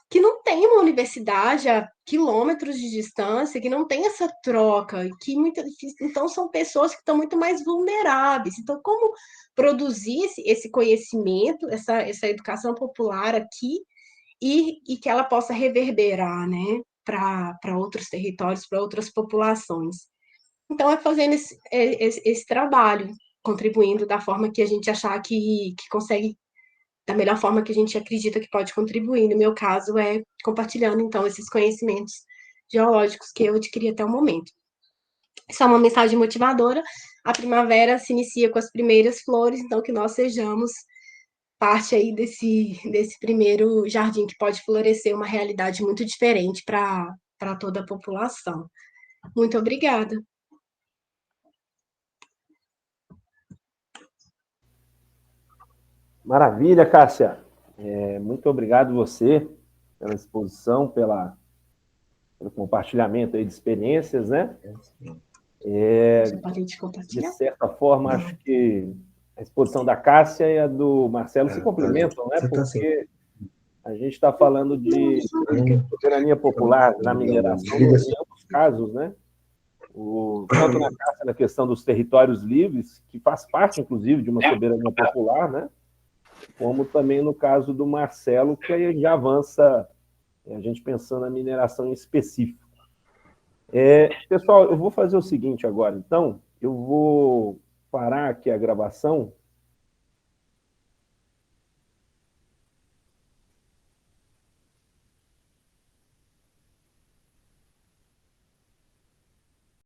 que não tem uma universidade a quilômetros de distância, que não tem essa troca, que então são pessoas que estão muito mais vulneráveis. Então, como produzir esse conhecimento, essa educação popular aqui e que ela possa reverberar, né, para outros territórios, para outras populações. Então, é fazendo esse trabalho, contribuindo da forma que a gente achar que consegue, da melhor forma que a gente acredita que pode contribuir. No meu caso, é compartilhando, então, esses conhecimentos geológicos que eu adquiri até o momento. Isso é uma mensagem motivadora. A primavera se inicia com as primeiras flores, então que nós sejamos parte aí desse primeiro jardim que pode florescer uma realidade muito diferente para toda a população. Muito obrigada. Maravilha, Cássia. Muito obrigado você pela exposição, pelo compartilhamento aí de experiências, né? Já parei de De compartilhar? certa forma, acho que a exposição da Cássia e a do Marcelo se Tá. complementam, né? Você tá assim. Porque a gente está falando de soberania popular na mineração em ambos casos, né? Tanto na Cássia, na questão dos territórios livres, que faz parte, inclusive, de uma soberania popular, né? Como também no caso do Marcelo, que aí já avança a gente pensando na mineração em específico. Pessoal, eu vou fazer o seguinte agora, então, eu vou parar aqui a gravação